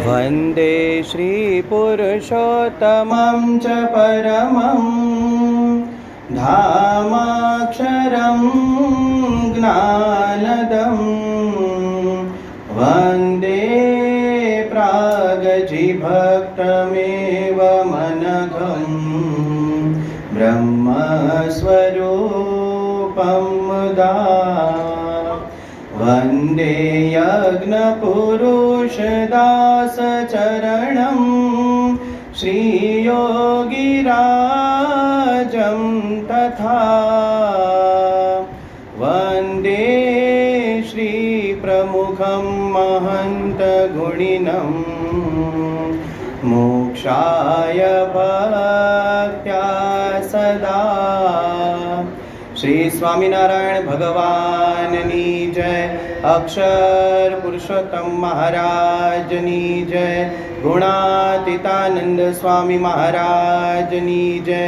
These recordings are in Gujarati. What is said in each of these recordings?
वन्दे श्रीपुरुषोत्तमं च परमं धामाक्षरं ज्ञानदं वन्दे प्रागजिभक्तमेव मनघं ब्रह्मस्वरूपं मुदा वन्दे यज्ञपुरुषदासचरणं श्रीयोगिराजं तथा वन्दे श्रीप्रमुखं महन्तगुणिनं मोक्षाय भक्त्या सदा। श्री स्वामीनारायण भगवाननी जय। अक्षर पुरुषोत्तम महाराजनी जय। गुणातीतानंद स्वामी महाराजनी जय।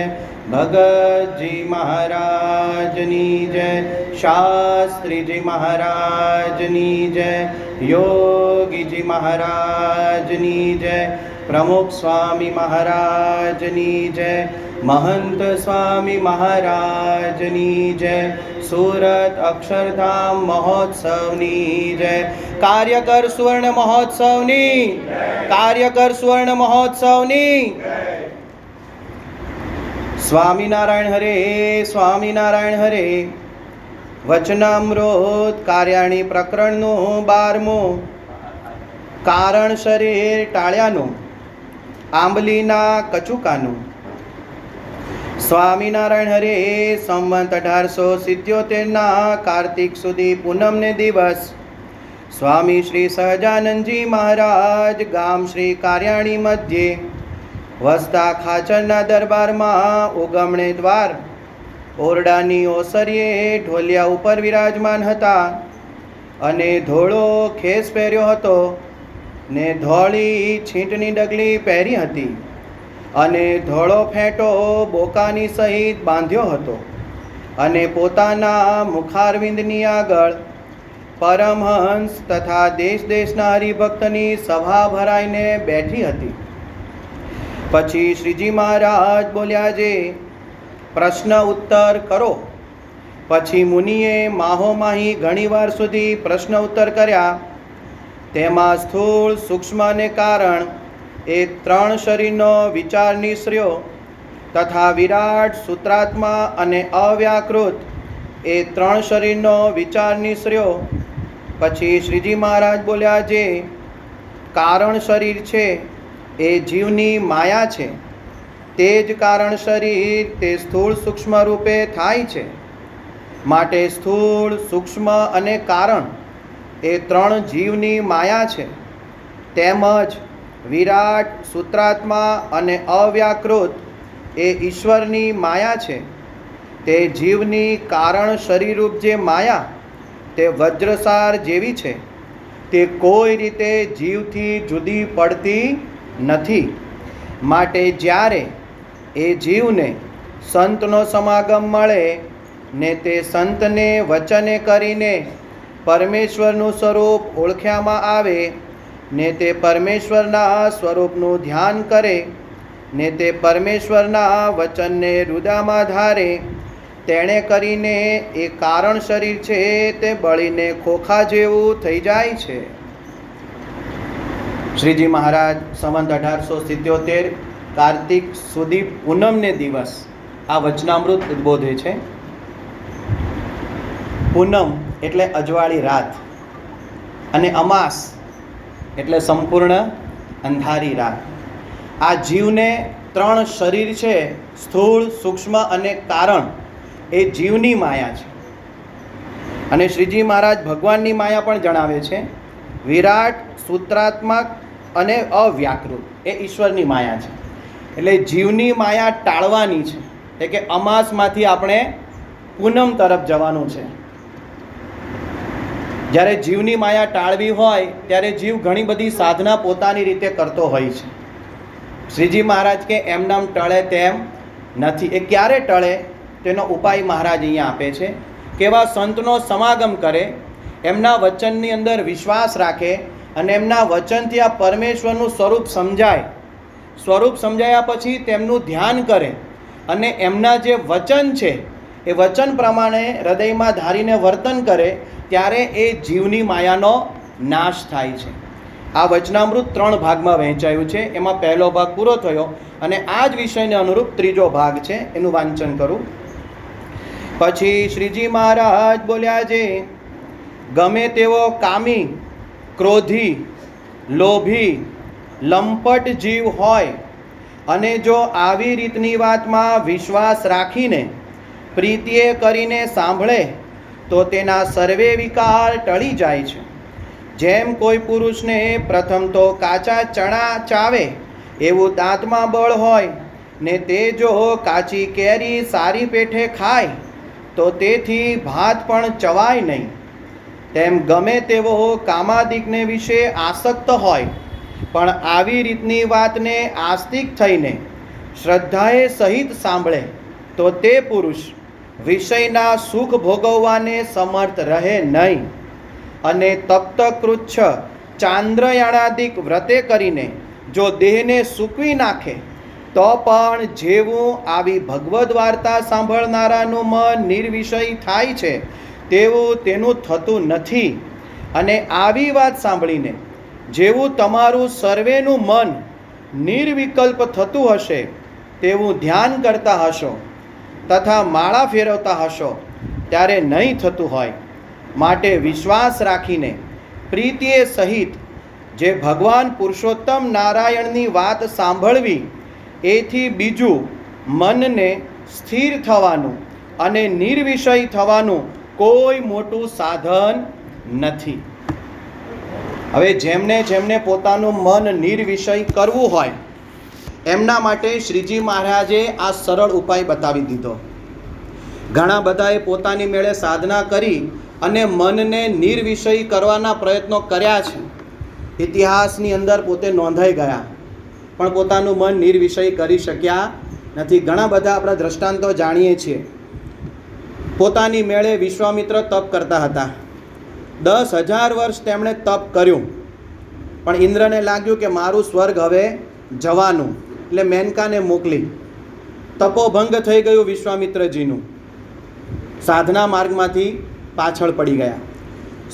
भगत जी महाराजनी जय। शास्त्री जी महाराजनी जय। योगी जी महाराजनी जय। प्रमुख स्वामी महाराजनी जय। महंत स्वामी महाराजनी जय। सूरत अक्षरधाम महोत्सवनी जय। कार्यकर सुवर्ण महोत्सवनी कार्यकर सुवर्ण महोत्सवनी स्वामीनारायण हरे स्वामीनारायण हरे। वचनामृत कार्याणी प्रकरणનું 12મું કારણ શરીર ટાળ્યાનું આંબલીના કચુકાનું। સ્વામિનારાયણ હરે સંવંત 1877 કાર્તિક સુધી પૂનમને દિવસ સ્વામી શ્રી સહજાનંદજી મહારાજ ગામ શ્રી કાર્યાણી મધ્યે વસતા ખાચરના દરબારમાં ઉગમણે દ્વાર ઓરડાની ઓસરીએ ઢોલિયા ઉપર વિરાજમાન હતા અને ધોળો ખેસ પહેર્યો હતો ને ધોળી છીંટની ડગલી પહેરી હતી અને ધોળો ફેંટો બોકાની સહિત બાંધ્યો હતો અને પોતાના મુખારવિંદની આગળ પરમહંસ તથા દેશ દેશના હરિભક્તની સભા ભરાઈને બેઠી હતી। પછી શ્રીજી મહારાજ બોલ્યા જે પ્રશ્ન ઉત્તર કરો। પછી મુનિએ માહોમાહી ઘણીવાર સુધી પ્રશ્ન ઉત્તર કર્યા। તેમાં સ્થૂળ સૂક્ષ્મ અને કારણ એ 3 શરીરનો વિચાર નિશ્ર્યો તથા વિરાટ સૂત્રાત્મા અને અવ્યાકૃત એ 3 શરીરનો વિચાર નિશ્ર્યો। પછી શ્રીજી મહારાજ બોલ્યા જે કારણ શરીર છે એ જીવની માયા છે। તે જ કારણ શરીર તે સ્થૂળ સૂક્ષ્મ રૂપે થાય છે। માટે સ્થૂળ સૂક્ષ્મ અને કારણ એ 3 જીવની માયા છે। તેમજ વિરાટ સૂત્રાત્મા અને અવ્યાકૃત એ ઈશ્વરની માયા છે। તે જીવની કારણ શરીરરૂપ જે માયા તે વજ્રસાર જેવી છે। તે કોઈ રીતે જીવથી જુદી પડતી નથી। માટે જ્યારે એ જીવને સંતનો સમાગમ મળે ને તે સંતને વચને કરીને પરમેશ્વરનું સ્વરૂપ ઓળખ્યામાં આવે ને તે પરમેશ્વરના સ્વરૂપનું ધ્યાન કરે ને તે પરમેશ્વરના વચનને હૃદયમાં ધારે તેણે કરીને એ કારણ શરીર છે તે બળીને ખોખા જેવું થઈ જાય છે। શ્રીજી મહારાજ સંવંત 1877 કાર્તિક સુધી પૂનમને દિવસ આ વચનામૃત ઉદ્બોધે છે। પૂનમ એટલે અજવાળી રાત અને અમાસ એટલે સંપૂર્ણ અંધારી રાત। આ જીવને 3 શરીર છે સ્થૂળ સૂક્ષ્મ અને કારણ એ જીવની માયા છે। અને શ્રીજી મહારાજ ભગવાનની માયા પણ જણાવે છે। વિરાટ સૂત્રાત્મક અને અવ્યાકૃત એ ઈશ્વરની માયા છે। એટલે જીવની માયા ટાળવાની છે એટલે કે અમાસમાંથી આપણે પૂનમ તરફ જવાનું છે। જ્યારે જીવની માયા ટાળવી હોય ત્યારે જીવ ઘણી બધી સાધના પોતાની રીતે કરતો હોય છે। શ્રીજી મહારાજ કે એમ નામ ટળે તેમ નથી। એ ક્યારે ટળે તેનો ઉપાય મહારાજ અહીંયા આપે છે। કેવા સંતનો સમાગમ કરે, એમના વચનની અંદર વિશ્વાસ રાખે અને એમના વચનથી આ પરમેશ્વરનું સ્વરૂપ સમજાય. સ્વરૂપ સમજાયા પછી તેમનું ધ્યાન કરે અને એમના જે વચન છે એ વચન પ્રમાણે હૃદયમાં ધારીને વર્તન કરે, ત્યારે એ જીવની માયાનો નાશ થાય છે. આ વચનામૃત 3 ભાગમાં વહેંચાયું છે. એમાં પહેલો ભાગ પૂરો થયો અને આ જ વિષયને અનુરૂપ ત્રીજો ભાગ છે, એનું વાંચન કરું. પછી શ્રીજી મહારાજ બોલ્યા છે, ગમે તેવો કામી, ક્રોધી, લોભી, લંપટ જીવ હોય અને જો આવી રીતની વાતમાં વિશ્વાસ રાખીને પ્રીતિએ કરીને સાંભળે તો તેના સર્વે વિકાર ટળી જાય છે. જેમ કોઈ પુરુષને પ્રથમ તો કાચા ચણા ચાવે એવું દાંતમાં બળ હોય ને તે જો કાચી કેરી સારી પેઠે ખાય તો તેથી ભાત પણ ચવાય નહીં, તેમ ગમે તેવો કામાદિકને વિશે આસક્ત હોય પણ આવી રીતની વાતને આસ્તિક થઈને શ્રદ્ધાએ સહિત સાંભળે તો તે પુરુષ વિષયના સુખ ભોગવવાને સમર્થ રહે નહીં. અને તપ્ત કૃચ્છ ચાંદ્રયાણાદિક વ્રતે કરીને જો દેહને સૂકવી નાખે તો પણ જેવું આવી ભગવદ્ વાર્તા સાંભળનારાનું મન નિર્વિષય થાય છે તેવું તેનું થતું નથી. અને આવી વાત સાંભળીને જેવું તમારું સર્વેનું મન નિર્વિકલ્પ થતું હશે તેવું ધ્યાન કરતા હશો તથા માળા ફેરવતા હશો ત્યારે નહીં થતું હોય. માટે વિશ્વાસ રાખીને પ્રીતિએ સહિત જે ભગવાન પુરુષોત્તમ નારાયણની વાત સાંભળવી, એથી બીજું મનને સ્થિર થવાનું અને નિર્વિષય થવાનું કોઈ મોટું સાધન નથી. હવે જેમને પોતાનું મન નિર્વિષય કરવું હોય એમના માટે શ્રીજી મહારાજે આ સરળ ઉપાય બતાવી દીધો. ઘણા બધાએ પોતાની મેળે સાધના કરી અને મનને નિર્વિષય કરવાના પ્રયત્નો કર્યા છે. ઇતિહાસની અંદર પોતે નોંધાઈ ગયા પણ પોતાનું મન નિર્વિષય કરી શક્યા નથી. ઘણા બધા આપણા દ્રષ્ટાંતો જાણીએ છીએ. પોતાની મેળે વિશ્વામિત્ર તપ કરતા હતા. 10,000 વર્ષ તેમણે તપ કર્યું પણ ઇન્દ્રને લાગ્યું કે મારું સ્વર્ગ હવે જવાનું, એટલે મેનકાને મોકલી. તપોભંગ થઈ ગયું વિશ્વામિત્રજીનું. સાધના માર્ગમાંથી પાછળ પડી ગયા.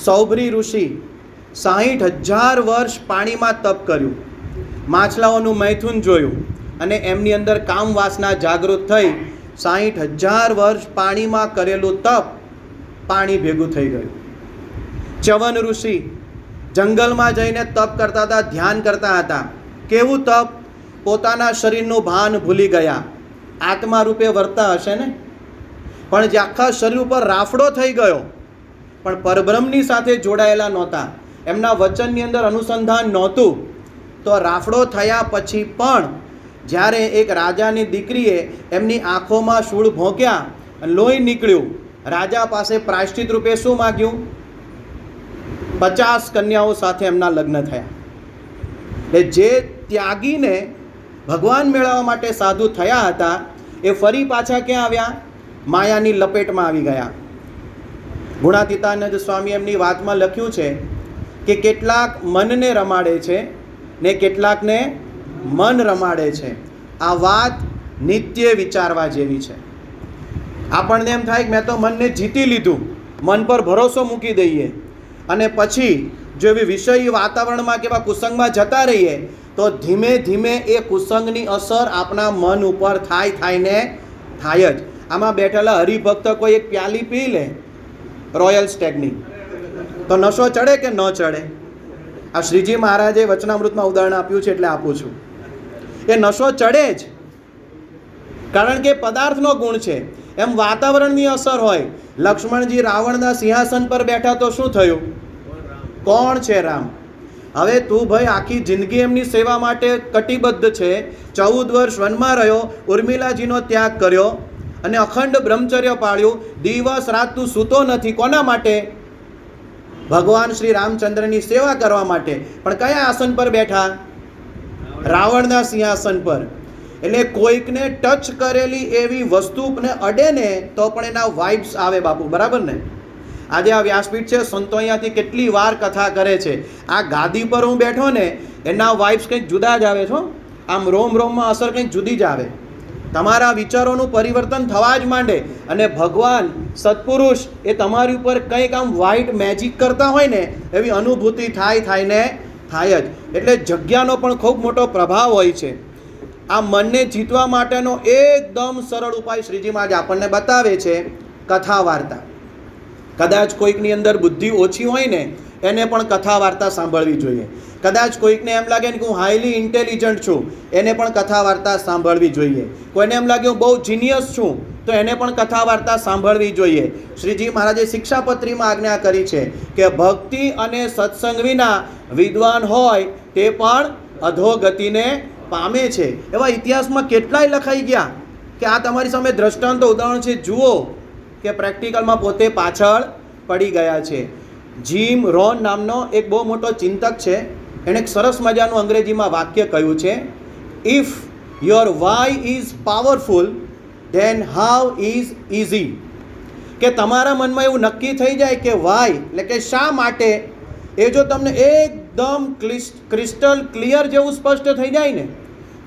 સૌભરી ઋષિ 60,000 વર્ષ પાણીમાં તપ કર્યું, માછલાઓનું મૈથુન જોયું અને એમની અંદર કામ વાસના જાગૃત થઈ 60,000 વર્ષ પાણીમાં કરેલું તપ પાણી ભેગું થઈ ગયું. ચ્યવન ઋષિ જંગલમાં જઈને તપ કરતા હતા, ધ્યાન કરતા હતા. કેવું તપ! પોતાના શરીરનું ભાન ભૂલી ગયા. આત્મા રૂપે વર્તા હશે ને, પણ જે આખા શરીર ઉપર રાફડો થઈ ગયો પણ પરબ્રહ્મની સાથે જોડાયેલા નહોતા, એમના વચનની અંદર અનુસંધાન નહોતું. તો રાફડો થયા પછી પણ જ્યારે એક રાજાની દીકરીએ એમની આંખોમાં શૂળ ભોંક્યા અને લોહી નીકળ્યું, રાજા પાસે પ્રાયશ્ચિત રૂપે શું માગ્યું? 50 કન્યાઓ સાથે એમના લગ્ન થયા. એટલે જે ત્યાગીને ભગવાન મેળવવા માટે સાધુ થયા હતા એ ફરી પાછા ક્યાં આવ્યા? માયાની લપેટમાં આવી ગયા. ગુણાતીતાનંદ સ્વામી એમની વાતમાં લખ્યું છે કે કેટલાક મનને રમાડે છે ને કેટલાકને મન રમાડે છે. આ વાત નિત્ય વિચારવા જેવી છે. આપણને એમ થાય કે મેં તો મનને જીતી લીધું, મન પર ભરોસો મૂકી દઈએ અને પછી જો એવી વિષયી વાતાવરણમાં કે કુસંગમાં જતા રહીએ તો ધીમે ધીમે એ કુસંગની અસર આપણા મન ઉપર થાય જ. આમાં બેઠેલા હરિભક્ત કોઈ એક પ્યાલી પી લે રોયલ સ્ટેગની તો નશો ચડે કે ન ચડે? આ શ્રીજી મહારાજે વચનામૃતમાં ઉદાહરણ આપ્યું છે એટલે આપું છું. એ નશો ચડે જ, કારણ કે પદાર્થનો ગુણ છે. એમ વાતાવરણની અસર હોય. લક્ષ્મણજી રાવણના સિંહાસન પર બેઠા તો શું થયું? કોણ છે રામ? હવે તું ભાઈ આખી જિંદગી એમની સેવા માટે કટિબદ્ધ છે, 14 વર્ષ વનમાં રહ્યો, ઉર્મિલાજીનો ત્યાગ કર્યો અને અખંડ બ્રહ્મચર્ય પાળ્યું, દિવસ રાત તું સૂતો નથી. કોના માટે? ભગવાન શ્રી રામચંદ્રની સેવા કરવા માટે. પણ કયા આસન પર બેઠા? રાવણના સિંહાસન પર. એટલે કોઈકને ટચ કરેલી એવી વસ્તુને અડે ને તો પણ એના વાઇબ્સ આવે બાપુ, બરાબર ને? આજે આ વ્યાસપીઠ છે, સંતો અહીંયાથી કેટલી વાર કથા કરે છે. આ ગાદી પર હું બેઠો ને એના વાઇબ્સ કંઈક જુદા જ આવે છો. આમ રોમ રોમમાં અસર કંઈક જુદી જ આવે. તમારા વિચારોનું પરિવર્તન થવા જ માંડે અને ભગવાન સત્પુરુષ એ તમારી ઉપર કંઈક આમ વ્હાઇટ મેજિક કરતા હોય ને એવી અનુભૂતિ થાય જ. એટલે જગ્યાનો પણ ખૂબ મોટો પ્રભાવ હોય છે. આ મનને જીતવા માટેનો એકદમ સરળ ઉપાય શ્રીજી મહારાજ આપણને બતાવે છે, કથા વાર્તા. કદાચ કોઈકની અંદર બુદ્ધિ ઓછી હોય ને એને પણ કથા વાર્તા સાંભળવી જોઈએ. કદાચ કોઈકને એમ લાગે ને કે હું હાઈલી ઇન્ટેલિજન્ટ છું, એને પણ કથા વાર્તા સાંભળવી જોઈએ. કોઈને એમ લાગે હું બહુ જીનિયસ છું, તો એને પણ કથા વાર્તા સાંભળવી જોઈએ. શ્રીજી મહારાજે શિક્ષાપત્રીમાં આજ્ઞા કરી છે કે ભક્તિ અને સત્સંગ વિના વિદ્વાન હોય તે પણ અધોગતિને પામે છે. એવા ઇતિહાસમાં કેટલાય લખાઈ ગયા કે આ તમારી સામે દ્રષ્ટાંતો ઉદાહરણ છે, જુઓ કે પ્રેક્ટિકલમાં પોતે પાછળ પડી ગયા છે. જીમ રોન નામનો એક બહુ મોટો ચિંતક છે, એણે એક સરસ મજાનું અંગ્રેજીમાં વાક્ય કહ્યું છે, if your why is powerful then how is easy. કે તમારા મનમાં એવું નક્કી થઈ જાય કે વાય એટલે કે શા માટે, એ જો તમને એકદમ ક્રિસ્ટલ ક્લિયર જેવું સ્પષ્ટ થઈ જાય ને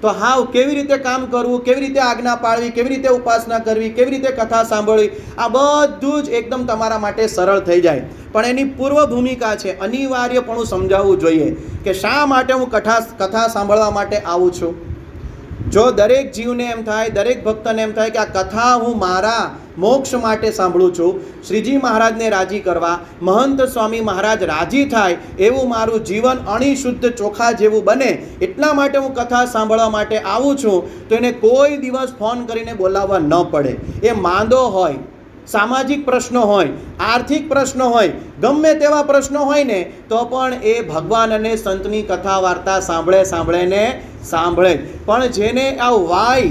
તો હાવ કેવી રીતે કામ કરવું, કેવી રીતે આજ્ઞા પાળવી, કેવી રીતે ઉપાસના કરવી, કેવી રીતે કથા સાંભળવી, આ બધું જ એકદમ તમારા માટે સરળ થઈ જાય. પણ એની પૂર્વ ભૂમિકા છે, અનિવાર્યપણું સમજાવવું જોઈએ કે શા માટે હું કથા સાંભળવા માટે આવું છું. જો દરેક જીવને એમ થાય, દરેક ભક્તને એમ થાય કે આ કથા હું મારા મોક્ષ માટે સાંભળું છું, શ્રીજી મહારાજને રાજી કરવા, મહંત સ્વામી મહારાજ રાજી થાય એવું મારું જીવન અણિશુદ્ધ ચોખા જેવું બને, એટલા માટે હું કથા સાંભળવા માટે આવું છું, તો એને કોઈ દિવસ ફોન કરીને બોલાવવા ન પડે. એ માંદો હોય, સામાજિક પ્રશ્નો હોય, આર્થિક પ્રશ્નો હોય, ગમે તેવા પ્રશ્નો હોય ને તો પણ એ ભગવાન અને સંતની કથા વાર્તા સાંભળે. પણ જેને આ વાય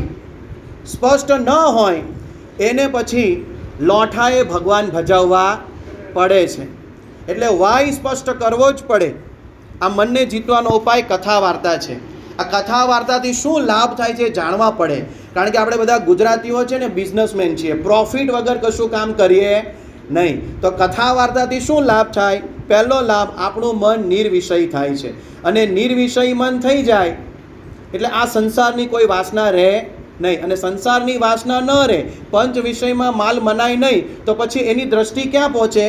સ્પષ્ટ ન હોય એને પછી લોઠાએ ભગવાન ભજવવા પડે છે. એટલે વાય સ્પષ્ટ કરવો જ પડે. આ મનને જીતવાનો ઉપાય કથા વાર્તા છે. આ કથા વાર્તાથી શું લાભ થાય છે જાણવા પડે. કારણ કે આપણે બધા ગુજરાતીઓ છે ને બિઝનેસમેન છીએ, પ્રોફિટ વગર કશું કામ કરીએ નહીં. તો કથા વાર્તાથી શું લાભ થાય? પહેલો લાભ, આપણું મન નિર્વિષય થાય છે. અને નિર્વિષય મન થઈ જાય એટલે આ સંસારની કોઈ વાસના રહે નહીં. અને સંસારની વાસના ન રહે, પંચ વિષયમાં માલ મનાય નહીં, તો પછી એની દ્રષ્ટિ ક્યાં પહોંચે?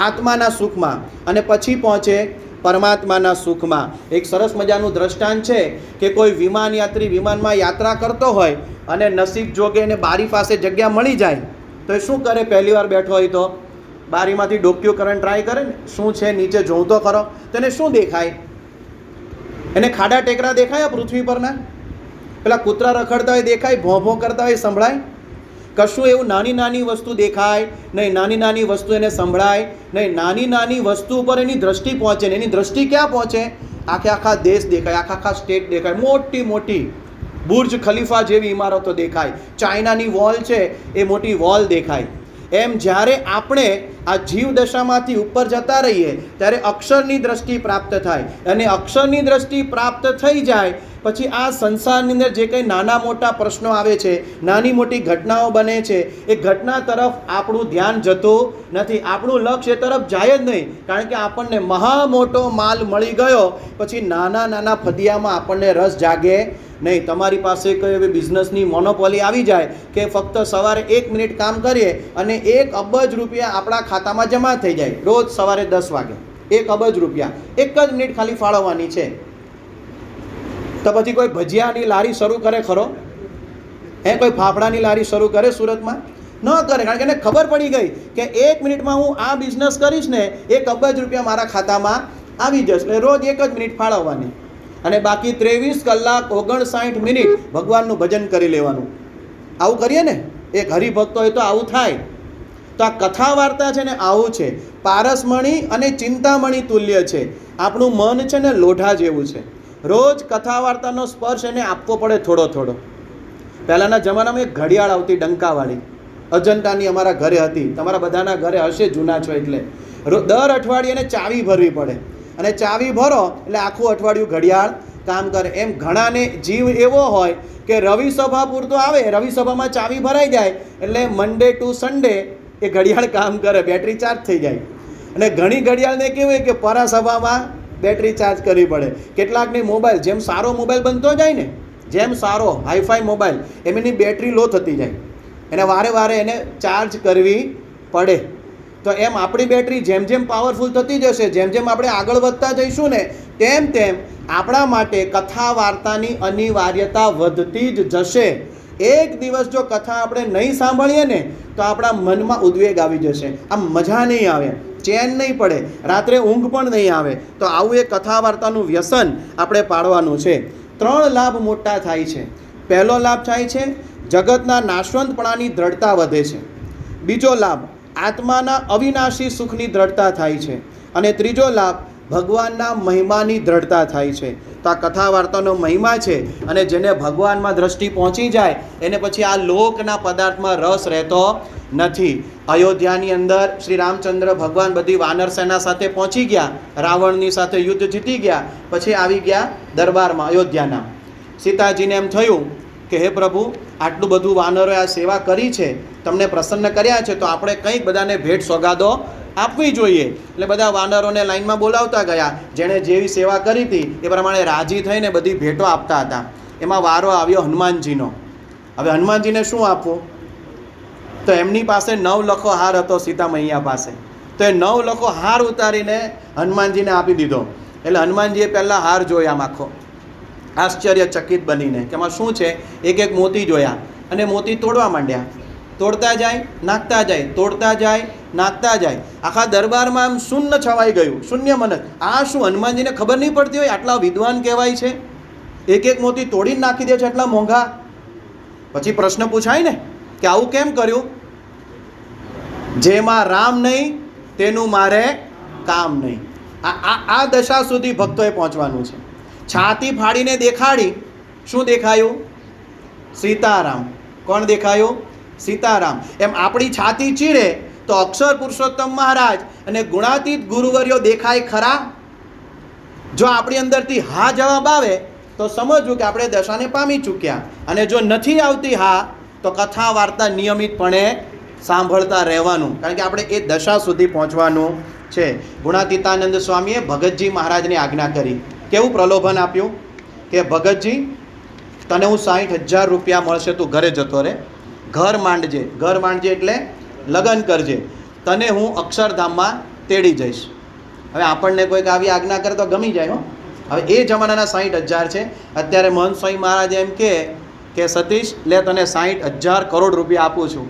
આત્માના સુખમાં, અને પછી પહોંચે પરમાત્માના સુખમાં. એક સરસ મજાનું દ્રષ્ટાંત છે કે કોઈ વિમાન યાત્રી વિમાનમાં યાત્રા કરતો હોય અને નસીબ જોગે એને બારી પાસે જગ્યા મળી જાય તો એ શું કરે? પહેલી વાર બેઠો હોય તો બારીમાંથી ડોક્યું કરવાનું ટ્રાય કરે ને, શું છે નીચે જોઉં તો ખરો. તો એને શું દેખાય? એને ખાડા ટેકરા દેખાય પૃથ્વી પરના? પેલા કૂતરા રખડતા હોય દેખાય? ભોં કરતા હોય સંભળાય? કશું એવું નાની નાની વસ્તુ દેખાય નહીં, નાની નાની વસ્તુ એને સંભળાય નહીં. નાની નાની વસ્તુ ઉપર એની દ્રષ્ટિ પહોંચે ને એની દ્રષ્ટિ ક્યાં પહોંચે? આખા દેશ દેખાય, આખા સ્ટેટ દેખાય, મોટી મોટી બુર્જ ખલીફા જેવી ઇમારતો દેખાય, ચાઇનાની વોલ છે એ મોટી વોલ દેખાય. એમ જ્યારે આપણે આ જીવ દશામાંથી ઉપર જતા રહીએ ત્યારે અક્ષરની દ્રષ્ટિ પ્રાપ્ત થાય. અને અક્ષરની દ્રષ્ટિ પ્રાપ્ત થઈ જાય પછી આ સંસારની અંદર જે કંઈ નાના મોટા પ્રશ્નો આવે છે, નાની મોટી ઘટનાઓ બને છે, એ ઘટના તરફ આપણું ધ્યાન જતું નથી. આપણું લક્ષ્ય એ તરફ જાય જ નહીં. કારણ કે આપણને મહા મોટો માલ મળી ગયો પછી નાના નાના ફદિયામાં આપણને રસ જાગે નહીં. તમારી પાસે કોઈ એવી બિઝનેસની મોનોપોલી આવી જાય કે ફક્ત સવારે 1 મિનિટ કામ કરીએ અને 1 અબજ રૂપિયા આપણા ખાતામાં જમા થઈ જાય. રોજ સવારે 10 વાગે 1 અબજ રૂપિયા 1 જ મિનિટ ખાલી ફાળવવાની છે. તો પછી કોઈ ભજીયાની લારી શરૂ કરે ખરો? કોઈ ફાફડાની લારી શરૂ કરે સુરતમાં? ન કરે. કારણ કે એને ખબર પડી ગઈ કે 1 મિનિટમાં હું આ બિઝનેસ કરીશ ને 1 અબજ રૂપિયા મારા ખાતામાં આવી જશે. એટલે રોજ 1 જ મિનિટ ફાળવવાની અને બાકી 23 કલાક 59 મિનિટ ભગવાનનું ભજન કરી લેવાનું. આવું કરીએ ને, એક હરિભક્ત હોય તો આવું થાય. તો આ કથા વાર્તા છે ને આવું છે. પારસમણી અને ચિંતામણી તુલ્ય છે. આપણું મન છે ને લોઢા જેવું છે. રોજ કથા વાર્તાનો સ્પર્શ એને આપવો પડે થોડો થોડો. પહેલાંના જમાનામાં એક ઘડિયાળ આવતી ડંકાવાળી, અજંટાની અમારા ઘરે હતી. તમારા બધાના ઘરે હશે, જૂના છો એટલે. દર અઠવાડિયે એને ચાવી ભરવી પડે અને ચાવી ભરો એટલે આખું અઠવાડિયું ઘડિયાળ કામ કરે. એમ ઘણાને જીવ એવો હોય કે રવિ સભા પૂરતો આવે, રવિ સભામાં ચાવી ભરાઈ જાય એટલે મંડે ટુ સન્ડે એ ઘડિયાળ કામ કરે, બેટરી ચાર્જ થઈ જાય. અને ઘણી ઘડિયાળને કેવું હોય કે પરાસભામાં બેટરી ચાર્જ કરવી પડે. કેટલાકની મોબાઈલ જેમ સારો મોબાઈલ બનતો જાય ને, જેમ સારો હાઈફાઈ મોબાઈલ એમ એની બેટરી લો થતી જાય, એને વારે વારે એને ચાર્જ કરવી પડે. તો એમ આપણી બેટરી જેમ જેમ પાવરફુલ થતી જશે, જેમ જેમ આપણે આગળ વધતા જઈશું ને તેમ તેમ આપણા માટે કથા વાર્તાની અનિવાર્યતા વધતી જ જશે. એક દિવસ જો કથા આપણે નહીં સાંભળીએ ને તો આપણા મનમાં ઉદ્વેગ આવી જશે, આમ મજા નહીં આવે, ચેન નહીં પડે, રાત્રે ઊંઘ પણ નહીં આવે. તો આવું એક કથા વાર્તાનું વ્યસન આપણે પાડવાનું છે. 3 લાભ મોટા થાય છે. પહેલો લાભ થાય છે જગતના નાશવંતપણાની દ્રઢતા વધે છે. બીજો લાભ આત્માના અવિનાશી સુખની દ્રઢતા થાય છે. અને ત્રીજો લાભ ભગવાનના મહિમાની દ્રઢતા થાય છે. તો આ કથા વાર્તાનો મહિમા છે. અને જેને ભગવાનમાં દ્રષ્ટિ પહોંચી જાય એને પછી આ લોકના પદાર્થમાં રસ રહેતો નથી. અયોધ્યાની અંદર શ્રી રામચંદ્ર ભગવાન બધી વાનર સેના સાથે પહોંચી ગયા, રાવણની સાથે યુદ્ધ જીતી ગયા, પછી આવી ગયા દરબારમાં અયોધ્યાના. સીતાજીને એમ થયું કે હે પ્રભુ, આટલું બધું વાનરોએ આ સેવા કરી છે, તમને પ્રસન્ન કર્યા છે, તો આપણે કંઈક બધાને ભેટ સોગાદો આપવી જોઈએ. એટલે બધા વાનરોને લાઈનમાં બોલાવતા ગયા. જેણે જેવી સેવા કરી હતી એ પ્રમાણે રાજી થઈને બધી ભેટો આપતા હતા. એમાં વારો આવ્યો હનુમાનજીનો. હવે હનુમાનજીને શું આપવું? તો એમની પાસે 9 લખો હાર હતો સીતા મૈયા પાસે. તો એ 9 લખો હાર ઉતારીને હનુમાનજીને આપી દીધો. એટલે હનુમાનજીએ પહેલાં હાર જોયા, આખો આશ્ચર્યચકિત બનીને કે એમાં શું છે. એક એક મોતી જોયા અને મોતી તોડવા માંડ્યા. તોડતા જાય, નાખતા જાય, તોડતા જાય, નાખતા જાય. આખા દરબારમાં આમ શૂન્ય છવાઈ ગયું, શૂન્ય મનક. આ શું હનુમાનજીને ખબર નહીં પડતી હોય આટલા વિદ્વાન કહેવાય છે, એક એક મોતી તોડીને નાખી દે છે, આટલા મોંઘા. પછી પ્રશ્ન પૂછાય ને કે આવું કેમ કર્યું? જેમાં રામ નહીં તેનું મારે કામ નહીં. આ દશા સુધી ભક્તોએ પહોંચવાનું છે. છાતી ફાડીને દેખાડી, શું દેખાયું? સીતારામ. કોણ દેખાયું? સીતારામ. એમ આપણી છાતી ચીરે તો અક્ષર પુરુષોત્તમ મહારાજ અને ગુણાતીત ગુરુવર્યો દેખાય ખરા? જો આપણી અંદરથી હા જવાબ આવે તો સમજવું કે આપણે દશાને પામી ચૂક્યા. અને જો નથી આવતી હા તો કથા વાર્તા નિયમિતપણે સાંભળતા રહેવાનું, કારણ કે આપણે એ દશા સુધી પહોંચવાનું છે. ગુણાતીતાનંદ સ્વામીએ ભગતજી મહારાજને આજ્ઞા કરી. કેવું પ્રલોભન આપ્યું કે ભગતજી, તને હું 60,000 રૂપિયા મળશે, તું ઘરે જતો રહે, ઘર માંડજે. ઘર માંડજે એટલે લગ્ન કરજે, તને હું અક્ષરધામમાં તેડી જઈશ. હવે આપણને કોઈક આવી આજ્ઞા કરે તો ગમી જાય. હવે એ જમાનાના 60,000 છે. અત્યારે મહંત સ્વામી મહારાજ એમ કે સતીશ, લે તને 60,000 કરોડ રૂપિયા આપું છું,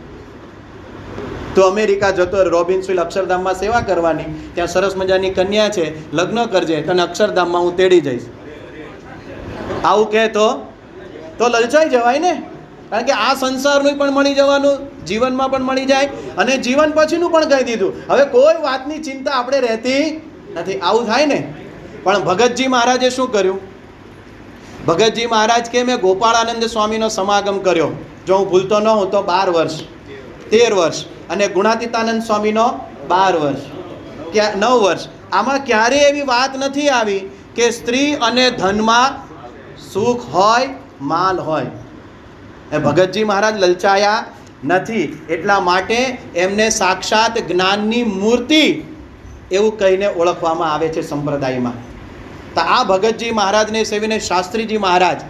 તો અમેરિકા જતો રોબિન્સવિલ અક્ષરધામમાં સેવા કરવાની, ત્યાં સરસ મજાની કન્યા છે, લગ્ન કરજે, તને અક્ષરધામમાં હું તેડી જઈશ. આવું કહે તો લલચાઈ જવાય ને, કારણ કે આ સંસારનું પણ મળી જવાનું, જીવનમાં પણ મળી જાય અને જીવન પછીનું પણ કહી દીધું. હવે કોઈ વાતની ચિંતા આપણે રહેતી નથી. આવું થાય ને. પણ ભગતજી મહારાજે શું કર્યું? ભગતજી મહારાજ કે મેં ગોપાળાનંદ સ્વામીનો સમાગમ કર્યો, જો હું ભૂલતો ન હું તો 12 વર્ષ 13 વર્ષ, અને ગુણાતીતાનંદ સ્વામીનો 12 વર્ષ, 9 વર્ષ. આમાં ક્યારેય એવી વાત નથી આવી કે સ્ત્રી અને ધનમાં સુખ હોય, માલ હોય. એ ભગતજી મહારાજ લલચાયા નથી. એટલા માટે એમને સાક્ષાત જ્ઞાનની મૂર્તિ એવું કહીને ઓળખવામાં આવે છે સંપ્રદાયમાં. તો આ ભગતજી મહારાજને સેવીને શાસ્ત્રીજી મહારાજ,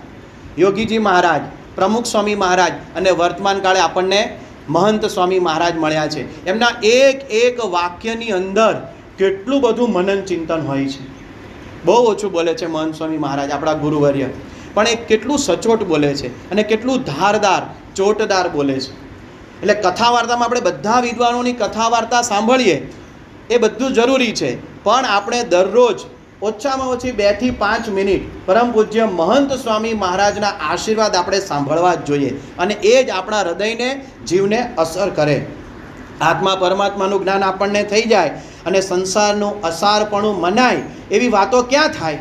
યોગીજી મહારાજ, પ્રમુખ સ્વામી મહારાજ અને વર્તમાન કાળે આપણને મહંત સ્વામી મહારાજ મળ્યા છે. એમના એક વાક્યની અંદર કેટલું બધું મનન ચિંતન હોય છે. બહુ ઓછું બોલે છે મહંત સ્વામી મહારાજ, આપણા ગુરુવર્ય, પણ એ કેટલું સચોટ બોલે છે અને કેટલું ધારદાર, ચોટદાર બોલે છે. એટલે કથા વાર્તામાં આપણે બધા વિદ્વાનોની કથા વાર્તા સાંભળીએ એ બધું જરૂરી છે, પણ આપણે દરરોજ ઓછામાં ઓછી 2 થી 5 મિનિટ પરમ પૂજ્ય મહંત સ્વામી મહારાજના આશીર્વાદ આપણે સાંભળવા જ જોઈએ. અને એ જ આપણા હૃદયને, જીવને અસર કરે. આત્મા પરમાત્માનું જ્ઞાન આપણને થઈ જાય અને સંસારનું અસારપણું મનાય એવી વાતો ક્યાં થાય?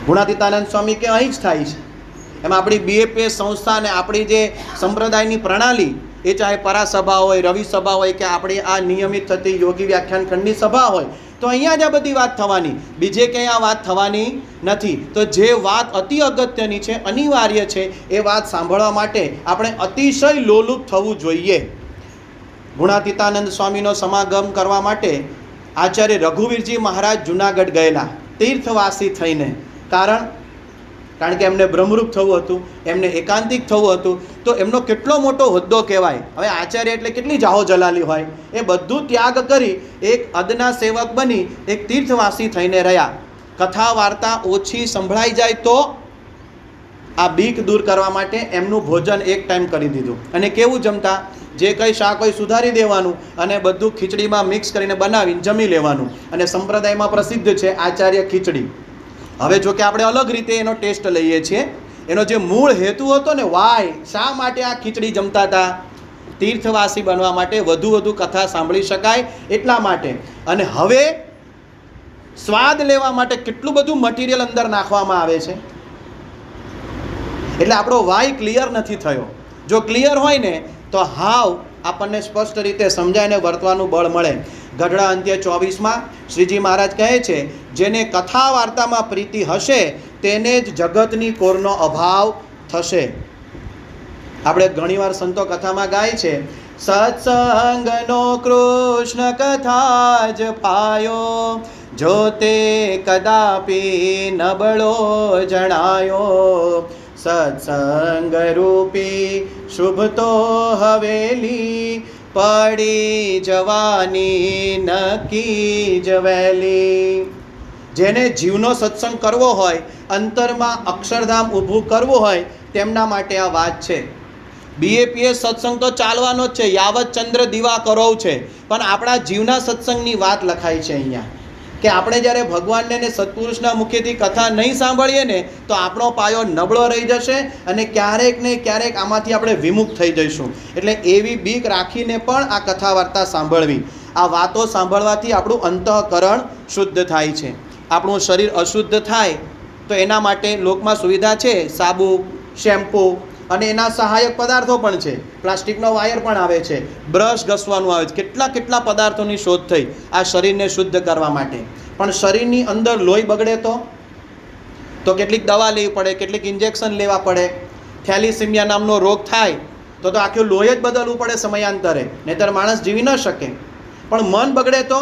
ગુણાતીતાનંદ સ્વામી કે અહીં જ થાય છે. એમાં આપણી બીએપીએસ સંસ્થા અને આપણી જે સંપ્રદાયની પ્રણાલી, એ ચાહે પરાસભા હોય, રવિ સભા હોય કે આપણી આ નિયમિત થતી યોગી વ્યાખ્યાન ખંડની સભા હોય, તો અહીંયા જ આ બધી વાત થવાની, બીજે ક્યાંય આ વાત થવાની નથી. તો જે વાત અતિ અગત્યની છે, અનિવાર્ય છે, એ વાત સાંભળવા માટે આપણે અતિશય લોલુપ થવું જોઈએ. ગુણાતીતાનંદ સ્વામીનો સમાગમ કરવા માટે આચાર્ય રઘુવીરજી મહારાજ જુનાગઢ ગયેલા તીર્થવાસી થઈને. કારણ કે એમને બ્રહ્મરૂપ થવું હતું, એમને એકાંતિક થવું હતું. તો એમનો કેટલો મોટો હોદ્દો કહેવાય. હવે આચાર્ય એટલે કેટલી જાહો જલાલી હોય. એ બધું ત્યાગ કરી એક અદના સેવક બની એક તીર્થવાસી થઈને રહ્યા. કથા વાર્તા ઓછી સંભળાઈ જાય તો આ બીક દૂર કરવા માટે એમનું ભોજન એક ટાઈમ કરી દીધું. અને કેવું જમતા? જે કંઈ શાક હોય સુધારી દેવાનું અને બધું ખીચડીમાં મિક્સ કરીને બનાવીને જમી લેવાનું. અને સંપ્રદાયમાં પ્રસિદ્ધ છે આચાર્ય ખીચડી. હવે જો કે આપણે અલગ રીતે એનો ટેસ્ટ લઈએ છીએ. એનો જે મૂળ હેતુ હતો ને, વાય શા માટે આ ખીચડી જમતા હતા? તીર્થવાસી બનવા માટે, વધુ કથા સાંભળી શકાય એટલા માટે. અને હવે સ્વાદ લેવા માટે કેટલું બધું મટીરિયલ અંદર નાખવામાં આવે છે. એટલે આપણો વાય ક્લિયર નથી થયો. જો ક્લિયર હોય ને તો હાવ આપણને સ્પષ્ટ રીતે સમજાયને વર્તવાનું બળ મળે. ગઢડા અંત્ય 24માં શ્રીજી મહારાજ કહે છે, જેને કથા વાર્તામાં પ્રીતિ હશે તેને જ જગતની કોરનો અભાવ થશે. આપણે ઘણીવાર સંતો કથામાં ગાય છે, સત્સંગનો કૃષ્ણ કથા જ પાયો, જો તે કદાપી નબળો જણાયો, સત્સંગ રૂપી શુભ તો હવેલી, પડી જવાની નક્કી જ વહેલી. જેને જીવનો સત્સંગ કરવો હોય, અંતરમાં અક્ષરધામ ઊભું કરવું હોય, તેમના માટે આ વાત છે. BAPS સત્સંગ તો ચાલવાનો જ છે, યાવત ચંદ્ર દીવા કરો છે. પણ આપણા જીવના સત્સંગની વાત લખાઈ છે અહીંયા, કે આપણે જ્યારે ભગવાનને ને સત્પુરુષના મુખેથી કથા નહીં સાંભળીએ ને તો આપણો પાયો નબળો રહી જશે અને ક્યારેક ને ક્યારેક આમાંથી આપણે વિમુખ થઈ જઈશું. એટલે એવી બીક રાખીને પણ આ કથા વાર્તા સાંભળવી. આ વાતો સાંભળવાથી આપણું અંતઃકરણ શુદ્ધ થાય છે. આપણું શરીર અશુદ્ધ થાય તો એના માટે લોકમાં સુવિધા છે, સાબુ, શેમ્પૂ અને એના સહાયક પદાર્થો પણ છે. પ્લાસ્ટિકનો વાયર પણ આવે છે, બ્રશ ઘસવાનું આવે છે. કેટલા પદાર્થોની શોધ થઈ આ શરીરને શુદ્ધ કરવા માટે. પણ શરીરની અંદર લોહી બગડે તો કેટલીક દવા લેવી પડે, કેટલીક ઇન્જેક્શન લેવા પડે. થેલિસીમિયા નામનો રોગ થાય તો આખું લોહી જ બદલવું પડે સમયાંતરે, નહીંતર માણસ જીવી ન શકે. પણ મન બગડે તો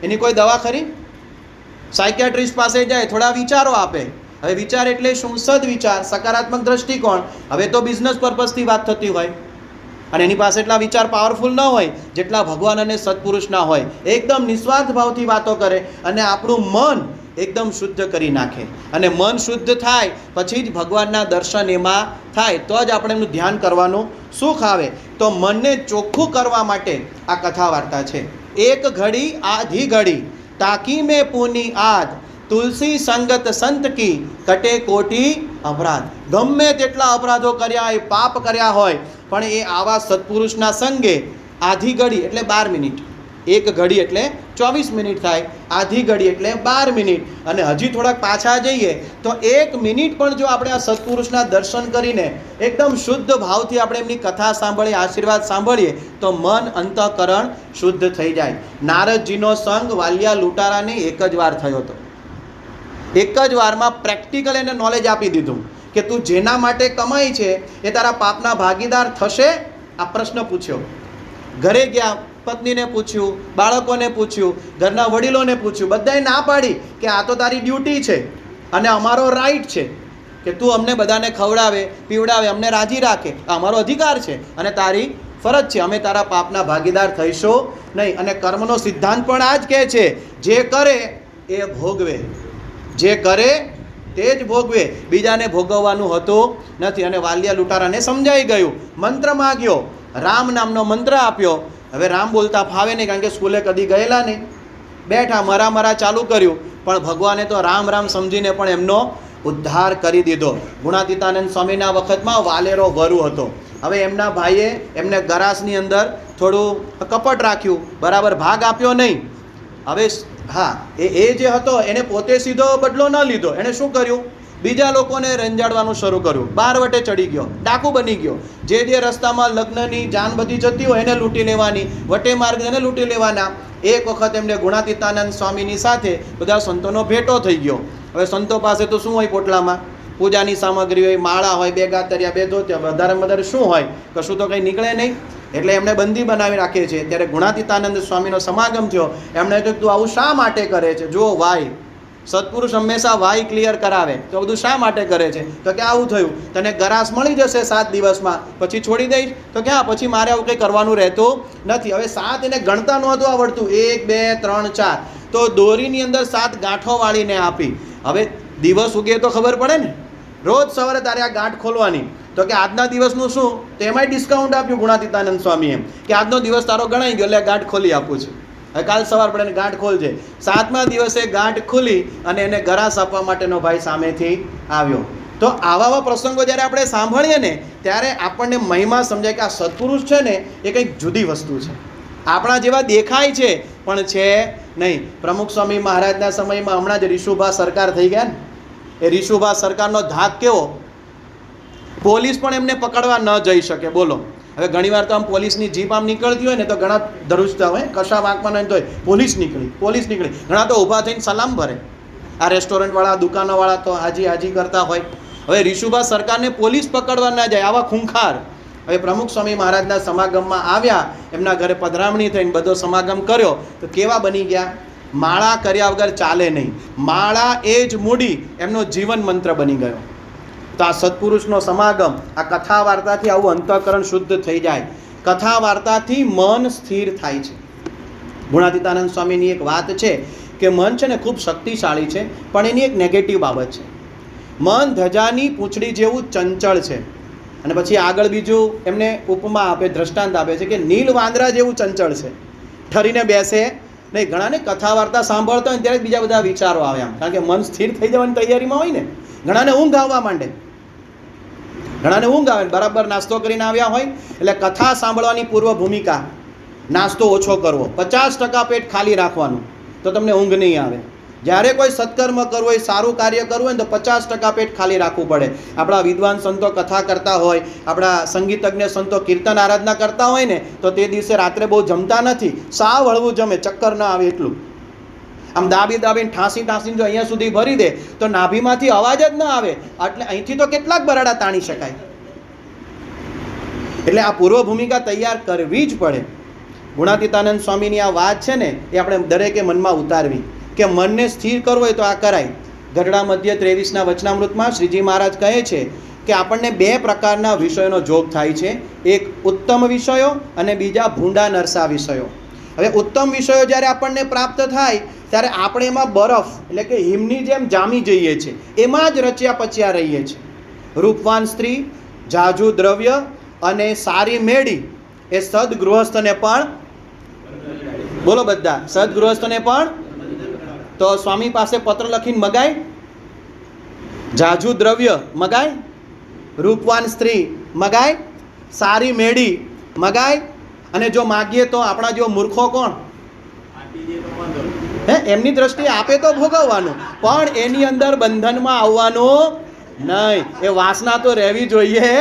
એની કોઈ દવા ખરી? સાયકિયાટ્રિસ્ટ પાસે જાય, થોડા વિચારો આપે. હવે વિચાર એટલે શું? સદવિચાર, સકારાત્મક દ્રષ્ટિકોણ. હવે તો બિઝનેસ પર્પઝથી વાત થતી હોય અને એની પાસે એટલા વિચાર પાવરફુલ ન હોય જેટલા ભગવાન અને સત્પુરુષના હોય. એકદમ નિસ્વાર્થ ભાવથી વાતો કરે અને આપણું મન એકદમ શુદ્ધ કરી નાખે. અને મન શુદ્ધ થાય પછી જ ભગવાનના દર્શન એમાં થાય, તો જ આપણે એનું ધ્યાન કરવાનું સુખ આવે. તો મનને ચોખ્ખું કરવા માટે આ કથા વાર્તા છે. એક ઘડી આધી ઘડી તાકી મેં પૂની આદ, તુલસી સંગત સંત કી કટે કોટી અપરાધ. ગમે તેટલા અપરાધો કર્યા હોય, પાપ કર્યા હોય, પણ એ આવા સત્પુરુષના સંગે આધી ઘડી એટલે 12 મિનિટ, એક ઘડી એટલે 24 મિનિટ થાય, આધી ઘડી એટલે 12 મિનિટ. અને હજી થોડાક પાછા જઈએ તો 1 મિનિટ પણ જો આપણે આ સત્પુરુષના દર્શન કરીને એકદમ શુદ્ધ ભાવથી આપણે એમની કથા સાંભળીએ, આશીર્વાદ સાંભળીએ તો મન અંતઃકરણ શુદ્ધ થઈ જાય. નારદજીનો સંગ વાલિયા લૂંટારાને એક જ વાર થયો હતો. એક જ વારમાં પ્રેક્ટિકલ એને નોલેજ આપી દીધું કે તું જેના માટે કમાઈ છે એ તારા પાપના ભાગીદાર થશે. આ પ્રશ્ન પૂછ્યો. ઘરે ગયા, પત્નીને પૂછ્યું, બાળકોને પૂછ્યું, ઘરના વડીલોને પૂછ્યું, બધાએ ના પાડી કે આ તો તારી ડ્યુટી છે અને અમારો રાઈટ છે કે તું અમને બધાને ખવડાવે, પીવડાવે, અમને રાજી રાખે. અમારો અધિકાર છે અને તારી ફરજ છે. અમે તારા પાપના ભાગીદાર થઈશું નહીં. અને કર્મનો સિદ્ધાંત પણ આ જ કહે છે, જે કરે એ ભોગવે, જે કરે તે જ ભોગવે, બીજાને ભોગવવાનું હતું નથી. અને વાલિયા લૂંટારાને સમજાઈ ગયું. મંત્ર માગ્યો, રામ નામનો મંત્ર આપ્યો. હવે રામ બોલતા ફાવે નહીં, કારણ કે સ્કૂલે કદી ગયેલા નહીં. બેઠા મરા ચાલુ કર્યું, પણ ભગવાને તો રામ રામ સમજીને પણ એમનો ઉદ્ધાર કરી દીધો. ગુણાતીતાનંદ સ્વામીના વખતમાં વાલેરો વરુ હતો. હવે એમના ભાઈએ એમને ગરાસની અંદર થોડું કપટ રાખ્યું, બરાબર ભાગ આપ્યો નહીં. હવે હા, એ જે હતો એને પોતે સીધો બદલો ન લીધો. એણે શું કર્યું? બીજા લોકોને રંજાડવાનું શરૂ કર્યું. બારવટે ચડી ગયો, ડાકુ બની ગયો. જે રસ્તામાં લગ્નની જાન બધી જતી હોય એને લૂંટી લેવાની, વટે માર્ગ એને લૂંટી લેવાના. એક વખત એમને ગુણાતીતાનંદ સ્વામીની સાથે બધા સંતોનો ભેટો થઈ ગયો. હવે સંતો પાસે તો શું હોય પોટલામાં? પૂજાની સામગ્રી હોય, માળા હોય, 2 ગાતરિયા, 2 ધોતિયા, વધારે શું હોય? કશું તો કંઈ નીકળે નહીં. એટલે એમને બંદી બનાવી રાખે છે. ત્યારે ગુણાતીતાનંદ સ્વામીનો સમાગમ થયો. એમણે કહ્યું તું આવું શા માટે કરે છે? જુઓ વાય, સત્પુરુષ હંમેશા વાય ક્લિયર કરાવે. તો બધું શા માટે કરે છે? તો કે આવું થયું, તને ગરાસ મળી જશે 7 દિવસમાં, પછી છોડી દઈશ. તો કે હા, પછી મારે આવું કંઈ કરવાનું રહેતું નથી. હવે 7 એને ગણતા નહોતું આવડતું, 1 2 3 4, તો દોરીની અંદર 7 ગાંઠો વાળીને આપી. હવે દિવસ ઉગે તો ખબર પડે ને, રોજ સવારે તારે આ ગાંઠ ખોલવાની. તો કે આજના દિવસનું શું? તો એમાંય ડિસ્કાઉન્ટ આપ્યું ગુણાતીતાનંદ સ્વામીએ કે આજનો દિવસ તારો ગણાઈ ગયો એટલે ગાંઠ ખોલી આપું છું. હવે કાલ સવાર પડે ગાંઠ ખોલજે. 7મા દિવસે ગાંઠ ખુલી અને એને ગરાસ આપવા માટેનો ભાઈ સામેથી આવ્યો. તો આવા પ્રસંગો જ્યારે આપણે સાંભળીએ ને ત્યારે આપણને મહિમા સમજાય કે આ સત્પુરુષ છે ને એ કંઈક જુદી વસ્તુ છે. આપણા જેવા દેખાય છે પણ છે નહીં. પ્રમુખ સ્વામી મહારાજના સમયમાં હમણાં જ રીશુભા સરકાર થઈ ગયા ને, એ રીશુભા સરકારનો ધાક કેવો, પોલીસ પણ એમને પકડવા ન જઈ શકે. બોલો, હવે ઘણીવાર તો આમ પોલીસની જીપ આમ નીકળતી હોય ને તો ઘણા ધરુજતા હોય, કશા વાંકમાં નહીં તો પોલીસ નીકળી. ઘણા તો ઊભા થઈને સલામ ભરે. આ રેસ્ટોરન્ટવાળા, દુકાનોવાળા તો હાજી કરતા હોય. હવે રીશુભા સરકારને પોલીસ પકડવા ના જાય, આવા ખૂંખાર. હવે પ્રમુખ સ્વામી મહારાજના સમાગમમાં આવ્યા, એમના ઘરે પધરામણી થઈને બધો સમાગમ કર્યો તો કેવા બની ગયા? માળા કર્યા વગર ચાલે નહીં. માળા એ જ મૂડી એમનો જીવન મંત્ર બની ગયો. તો આ સત્પુરુષનો સમાગમ, આ કથા વાર્તાથી આવું અંતઃકરણ શુદ્ધ થઈ જાય. કથા વાર્તાથી મન સ્થિર થાય છે. ગુણાતીતાનંદ સ્વામીની એક વાત છે કે મન છે ને ખૂબ શક્તિશાળી છે, પણ એની એક નેગેટિવ બાબત છે. મન ધજાની પૂંછડી જેવું ચંચળ છે. અને પછી આગળ બીજું એમને ઉપમા આપે, દ્રષ્ટાંત આપે છે કે નીલ વાંદરા જેવું ચંચળ છે, ઠરીને બેસે નહીં. ઘણાને કથા વાર્તા સાંભળતા હોય ત્યારે બીજા બધા વિચારો આવે આમ, કારણ કે મન સ્થિર થઈ જવાની તૈયારીમાં હોય ને. ઘણાને ઊંઘ આવવા માંડે, બરાબર નાસ્તો કરીને આવ્યા હોય એટલે કથા સાંભળવાની પૂર્વ ભૂમિકા, નાસ્તો ઓછો કરવો, 50% પેટ ખાલી રાખવાનું, તો તમને ઊંઘ નહીં આવે. જ્યારે કોઈ સત્કર્મ કરવું હોય, સારું કાર્ય કરવું હોય ને તો 50% પેટ ખાલી રાખવું પડે. આપણા વિદ્વાન સંતો કથા કરતા હોય, આપણા સંગીતજ્ઞ સંતો કીર્તન આરાધના કરતા હોય ને તો તે દિવસે રાત્રે બહુ જમતા નથી, સાવ હળવું જમે, ચક્કર ન આવે એટલું. આમ દાબીને ઠાંસીને જો અહીંયા સુધી ભરી દે તો નાભીમાંથી અવાજ જ ન આવે. એટલે અહીંથી તો કેટલાક બરાડા તાણી શકાય. એટલે આ પૂર્વ ભૂમિકા તૈયાર કરવી જ પડે. ગુણાતીતાનંદ સ્વામીની આ વાત છે ને એ આપણે દરેકે મનમાં ઉતારવી કે મનને સ્થિર કરવું હોય તો આ કરાય. ગઢડા મધ્ય 23ના વચનામૃતમાં શ્રીજી મહારાજ કહે છે કે આપણને 2 પ્રકારના વિષયોનો જોગ થાય છે. એક ઉત્તમ વિષયો અને બીજા ભૂંડા નરસા વિષયો. હવે ઉત્તમ વિષયો જ્યારે આપણને પ્રાપ્ત થાય ત્યારે આપણે એમાં બરફ એટલે કે હિમની જેમ જામી જઈએ છીએ, એમાં જ રચ્યા પચ્યા રહીએ છીએ. રૂપવાન સ્ત્રી, જાજુ દ્રવ્ય અને સારી મેળી એ સદગૃહસ્થને પણ, બોલો બધા, સદગૃહસ્થને પણ. તો સ્વામી પાસે પત્ર લખીને મગાય, જાજુ દ્રવ્ય મગાય, રૂપવાન સ્ત્રી મગાય, સારી મેળી મગાય. અને જો માગીએ તો આપણા જેવો મૂર્ખો કોણ? એમની દ્રષ્ટિએ આપે તો ભોગવવાનું, પણ એની અંદર બંધનમાં આવવાનું નહીં. એ વાસના તો રહેવી જોઈએ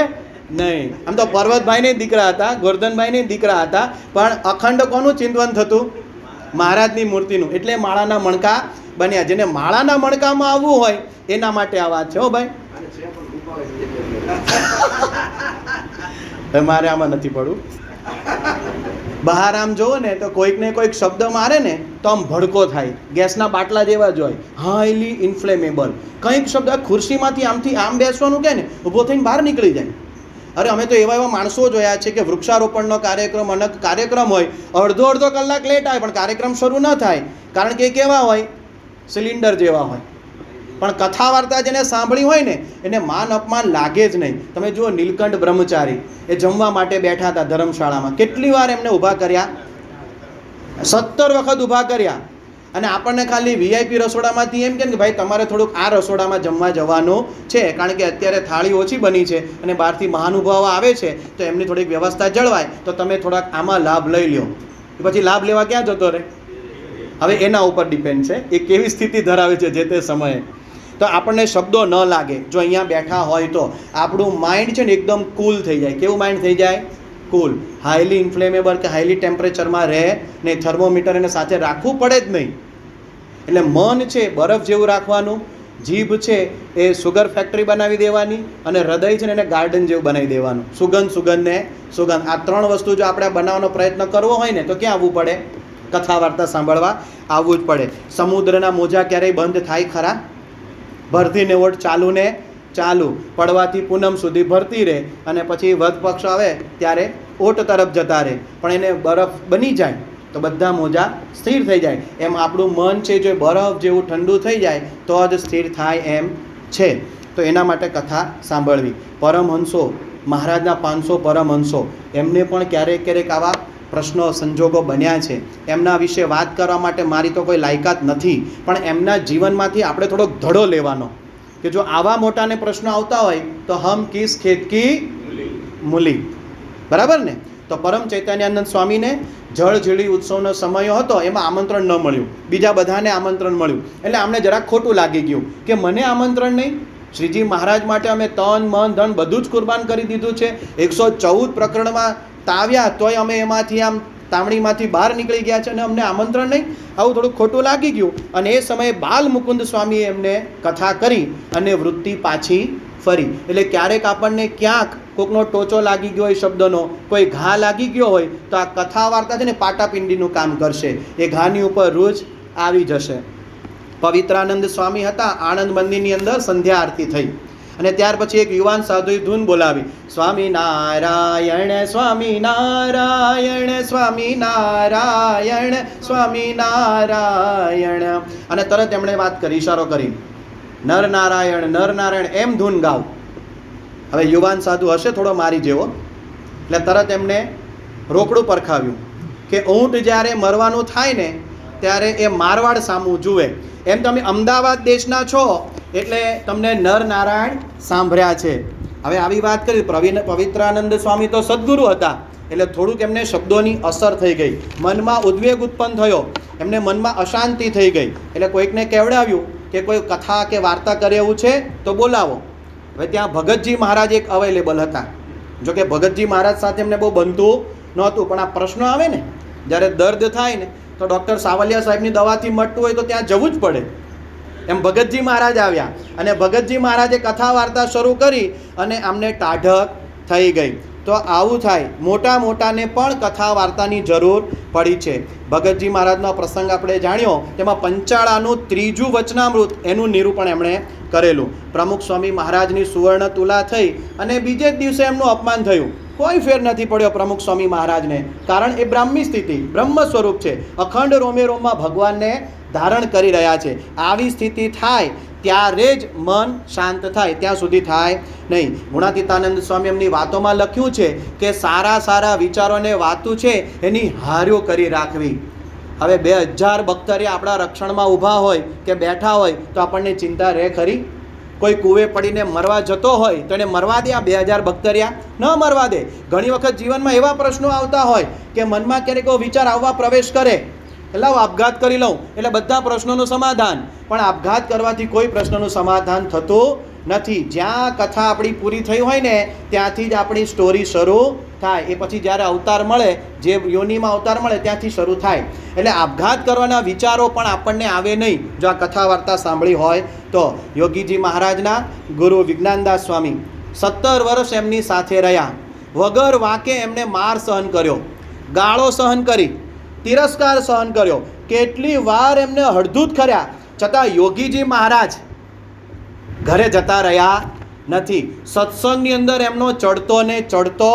નહીં. આમ તો પર્વતભાઈને દીકરા હતા, ગોરધનભાઈને દીકરા હતા, પણ અખંડ કોનું ચિંતન થતું? મહારાજની મૂર્તિનું. એટલે માળાના મણકા બન્યા. જેને માળાના મણકામાં આવવું હોય એના માટે આ વાત છે. હો ભાઈ, મારે આમાં નથી પડવું. બહાર આમ જોવો ને તો કોઈકને કોઈક શબ્દ મારે ને તો આમ ભડકો થાય, ગેસના બાટલા જેવા જ હોય, હાઈલી ઇન્ફ્લેમેબલ. કંઈક શબ્દ ખુરશીમાંથી આમથી આમ બેસવાનું કે ને ઊભો થઈને બહાર નીકળી જાય. અરે અમે તો એવા માણસો જોયા છે કે વૃક્ષારોપણનો કાર્યક્રમ હોય, અડધો કલાક લેટ આવે પણ કાર્યક્રમ શરૂ ન થાય, કારણ કે કેવા હોય? સિલિન્ડર જેવા હોય. પણ કથા વાર્તા જેને સાંભળી હોય ને એને માન અપમાન લાગે જ નહીં. તમે જુઓ નીલકંઠ બ્રહ્મચારી, એ જમવા માટે બેઠા હતા ધર્મશાળામાં, કેટલી વાર એમને ઊભા કર્યા? 17 વખત ઊભા કર્યા. અને આપણને ખાલી વીઆઈપી રસોડામાંથી એમ કે ભાઈ તમારે થોડુંક આ રસોડામાં જમવા જવાનું છે, કારણ કે અત્યારે થાળી ઓછી બની છે અને બહારથી મહાનુભાવો આવે છે તો એમની થોડીક વ્યવસ્થા જળવાય, તો તમે થોડાક આમાં લાભ લઈ લો. પછી લાભ લેવા ક્યાં જતો રહે? હવે એના ઉપર ડિપેન્ડ છે એ કેવી સ્થિતિ ધરાવે છે જે તે સમયે. તો આપણને શબ્દો ન લાગે. જો અહીંયા બેઠા હોય તો આપણું માઇન્ડ છે ને એકદમ કૂલ થઈ જાય. કેવું માઇન્ડ થઈ જાય? કૂલ. હાઈલી ઇન્ફ્લેમેબલ કે હાઈલી ટેમ્પરેચરમાં રહે નહીં, થર્મોમીટર એને સાથે રાખવું પડે જ નહીં. એટલે મન છે બરફ જેવું રાખવાનું, જીભ છે એ સુગર ફેક્ટરી બનાવી દેવાની અને હૃદય છે ને એને ગાર્ડન જેવું બનાવી દેવાનું. સુગંધ ને સુગંધ, આ 3 વસ્તુ જો આપણે બનાવવાનો પ્રયત્ન કરવો હોય ને તો ક્યાં આવવું પડે? કથા વાર્તા સાંભળવા આવવું જ પડે. સમુદ્રના મોજા ક્યારેય બંધ થાય ખરા? ભરતીને ઓટ ચાલુ ને ચાલુ, પડવાથી પૂનમ સુધી ભરતી રહે અને પછી વધ પક્ષ આવે ત્યારે ઓટ તરફ જતા રહે, પણ એને બરફ બની જાય તો બધા મોજા સ્થિર થઈ જાય. એમ આપણું મન છે જો બરફ જેવું ઠંડુ થઈ જાય તો જ સ્થિર થાય એમ છે. તો એના માટે કથા સાંભળવી. પરમહંસો, મહારાજના 500 પરમહંસો, એમને પણ ક્યારેક આવા પ્રશ્નો સંજોગો બન્યા છે. એમના વિશે વાત કરવા માટે મારી તો કોઈ લાયકાત નથી, પણ એમના જીવનમાંથી આપણે થોડોક ધડો લેવાનો કે જો આવા મોટાને પ્રશ્નો આવતા હોય તો હમ કિસ ખેત કી મૂલી. બરાબર ને? તો પરમ ચૈતન્યાનંદ સ્વામીને જળઝીળી ઉત્સવનો સમય હતો, એમાં આમંત્રણ ન મળ્યું, બીજા બધાને આમંત્રણ મળ્યું. એટલે આમને જરાક ખોટું લાગી ગયું કે મને આમંત્રણ નહીં. શ્રીજી મહારાજ માટે અમે તન મન ધન બધું જ કુરબાન કરી દીધું છે. 114 પ્રકરણમાં તાવ્યા તોય અમે એમાંથી આમ તામણીમાંથી બહાર નીકળી ગયા છે અને અમને આમંત્રણ નહીં. આવું થોડું ખોટું લાગી ગયું. અને એ સમયે બાલ મુકુંદ સ્વામીએ એમને કથા કરી અને વૃત્તિ પાછી ફરી. એટલે ક્યારેક આપણને ક્યાંક કોકનો ટોચો લાગી ગયો હોય, શબ્દનો કોઈ ઘા લાગી ગયો હોય તો આ કથા વાર્તા છે ને પાટાપિંડીનું કામ કરશે. એ ઘાની ઉપર રોજ આવી જશે. પવિત્રાનંદ સ્વામી હતા, આણંદ મંદિરની અંદર સંધ્યા આરતી થઈ અને ત્યાર પછી એક યુવાન સાધુએ ધૂન બોલાવી, સ્વામી નારાયણ સ્વામી નારાયણ સ્વામી નારાયણ સ્વામી નારાયણ. અને તરત એમણે વાત કરી, ઇશારો કરી, નર નારાયણ એમ ધૂન ગાવ. હવે યુવાન સાધુ હશે થોડો મારી જેવો, એટલે તરત એમને રોકડું પરખાવ્યું કે ઊંટ જ્યારે મરવાનું થાય ને ત્યારે એ મારવાડ સામું જુએ. એમ તમે અમદાવાદ દેશના છો એટલે તમને નર નારાયણ સાંભળ્યા છે. હવે આવી વાત કરી. પવિત્રાનંદ સ્વામી તો સદગુરુ હતા એટલે થોડુંક એમને શબ્દોની અસર થઈ ગઈ, મનમાં ઉદ્વેગ ઉત્પન્ન થયો, એમને મનમાં અશાંતિ થઈ ગઈ. એટલે કોઈકને કહેવડાવ્યું કે કોઈ કથા કે વાર્તા કરે એવું છે તો બોલાવો. હવે ત્યાં ભગતજી મહારાજ એક અવેલેબલ હતા. જોકે ભગતજી મહારાજ સાથે એમને બહુ બનતું નહોતું, પણ આ પ્રશ્નો આવે ને જ્યારે દર્દ થાય ને તો ડૉક્ટર સાવલિયા સાહેબની દવાથી મટતું હોય તો ત્યાં જવું જ પડે. એમ ભગતજી મહારાજ આવ્યા અને ભગતજી મહારાજે કથા વાર્તા શરૂ કરી અને આમને ટાઢક થઈ ગઈ. તો આવું થાય, મોટાને પણ કથા વાર્તાની જરૂર પડી છે. ભગતજી મહારાજનો પ્રસંગ આપણે જાણ્યો, તેમાં પંચાળાનું 3જું વચનામૃત એનું નિરૂપણ એમણે કરેલું. પ્રમુખ સ્વામી મહારાજની સુવર્ણ તુલા થઈ અને બીજે જ દિવસે એમનું અપમાન થયું. કોઈ ફેર નથી પડ્યો પ્રમુખ સ્વામી મહારાજને, કારણ એ બ્રાહ્મી સ્થિતિ, બ્રહ્મ સ્વરૂપ છે, અખંડ રોમે રોમમાં ભગવાનને ધારણ કરી રહ્યા છે. આવી સ્થિતિ થાય ત્યારે જ મન શાંત થાય, ત્યાં સુધી થાય નહીં. ગુણાતીતાનંદ સ્વામી એમની વાતોમાં લખ્યું છે કે સારા વિચારોને વાતું છે એની હાર્યો કરી રાખવી. હવે 2000 બખ્તરિયા આપણા રક્ષણમાં ઊભા હોય કે બેઠા હોય તો આપણને ચિંતા રહે ખરી? કોઈ કૂવે પડીને મરવા જતો હોય તો એને મરવા દે? આ 2000 બખ્તરિયા ન મરવા દે. ઘણી વખત જીવનમાં એવા પ્રશ્નો આવતા હોય કે મનમાં ક્યારેક એવો વિચાર આવવા પ્રવેશ કરે, એટલે હું આપઘાત કરી લઉં, એટલે બધા પ્રશ્નોનું સમાધાન. પણ આપઘાત કરવાથી કોઈ પ્રશ્નનું સમાધાન થતું નથી. જ્યાં કથા આપણી પૂરી થઈ હોય ને ત્યાંથી જ આપણી સ્ટોરી શરૂ થાય. એ પછી જ્યારે અવતાર મળે, જે યોનિમાં અવતાર મળે ત્યાંથી શરૂ થાય. એટલે આપઘાત કરવાના વિચારો પણ આપણને આવે નહીં જો આ કથા વાર્તા સાંભળી હોય તો. યોગીજી મહારાજના ગુરુ વિજ્ઞાનદાસ સ્વામી 17 વર્ષ એમની સાથે રહ્યા. વગર વાંકે એમને માર સહન કર્યો, ગાળો સહન કરી, તિરસ્કાર સહન કર્યો, કેટલી વાર એમને હળધૂત કર્યા, છતાં યોગીજી મહારાજ ઘરે જતા રહ્યા નથી. સત્સંગની અંદર એમનો ચડતો ને ચડતો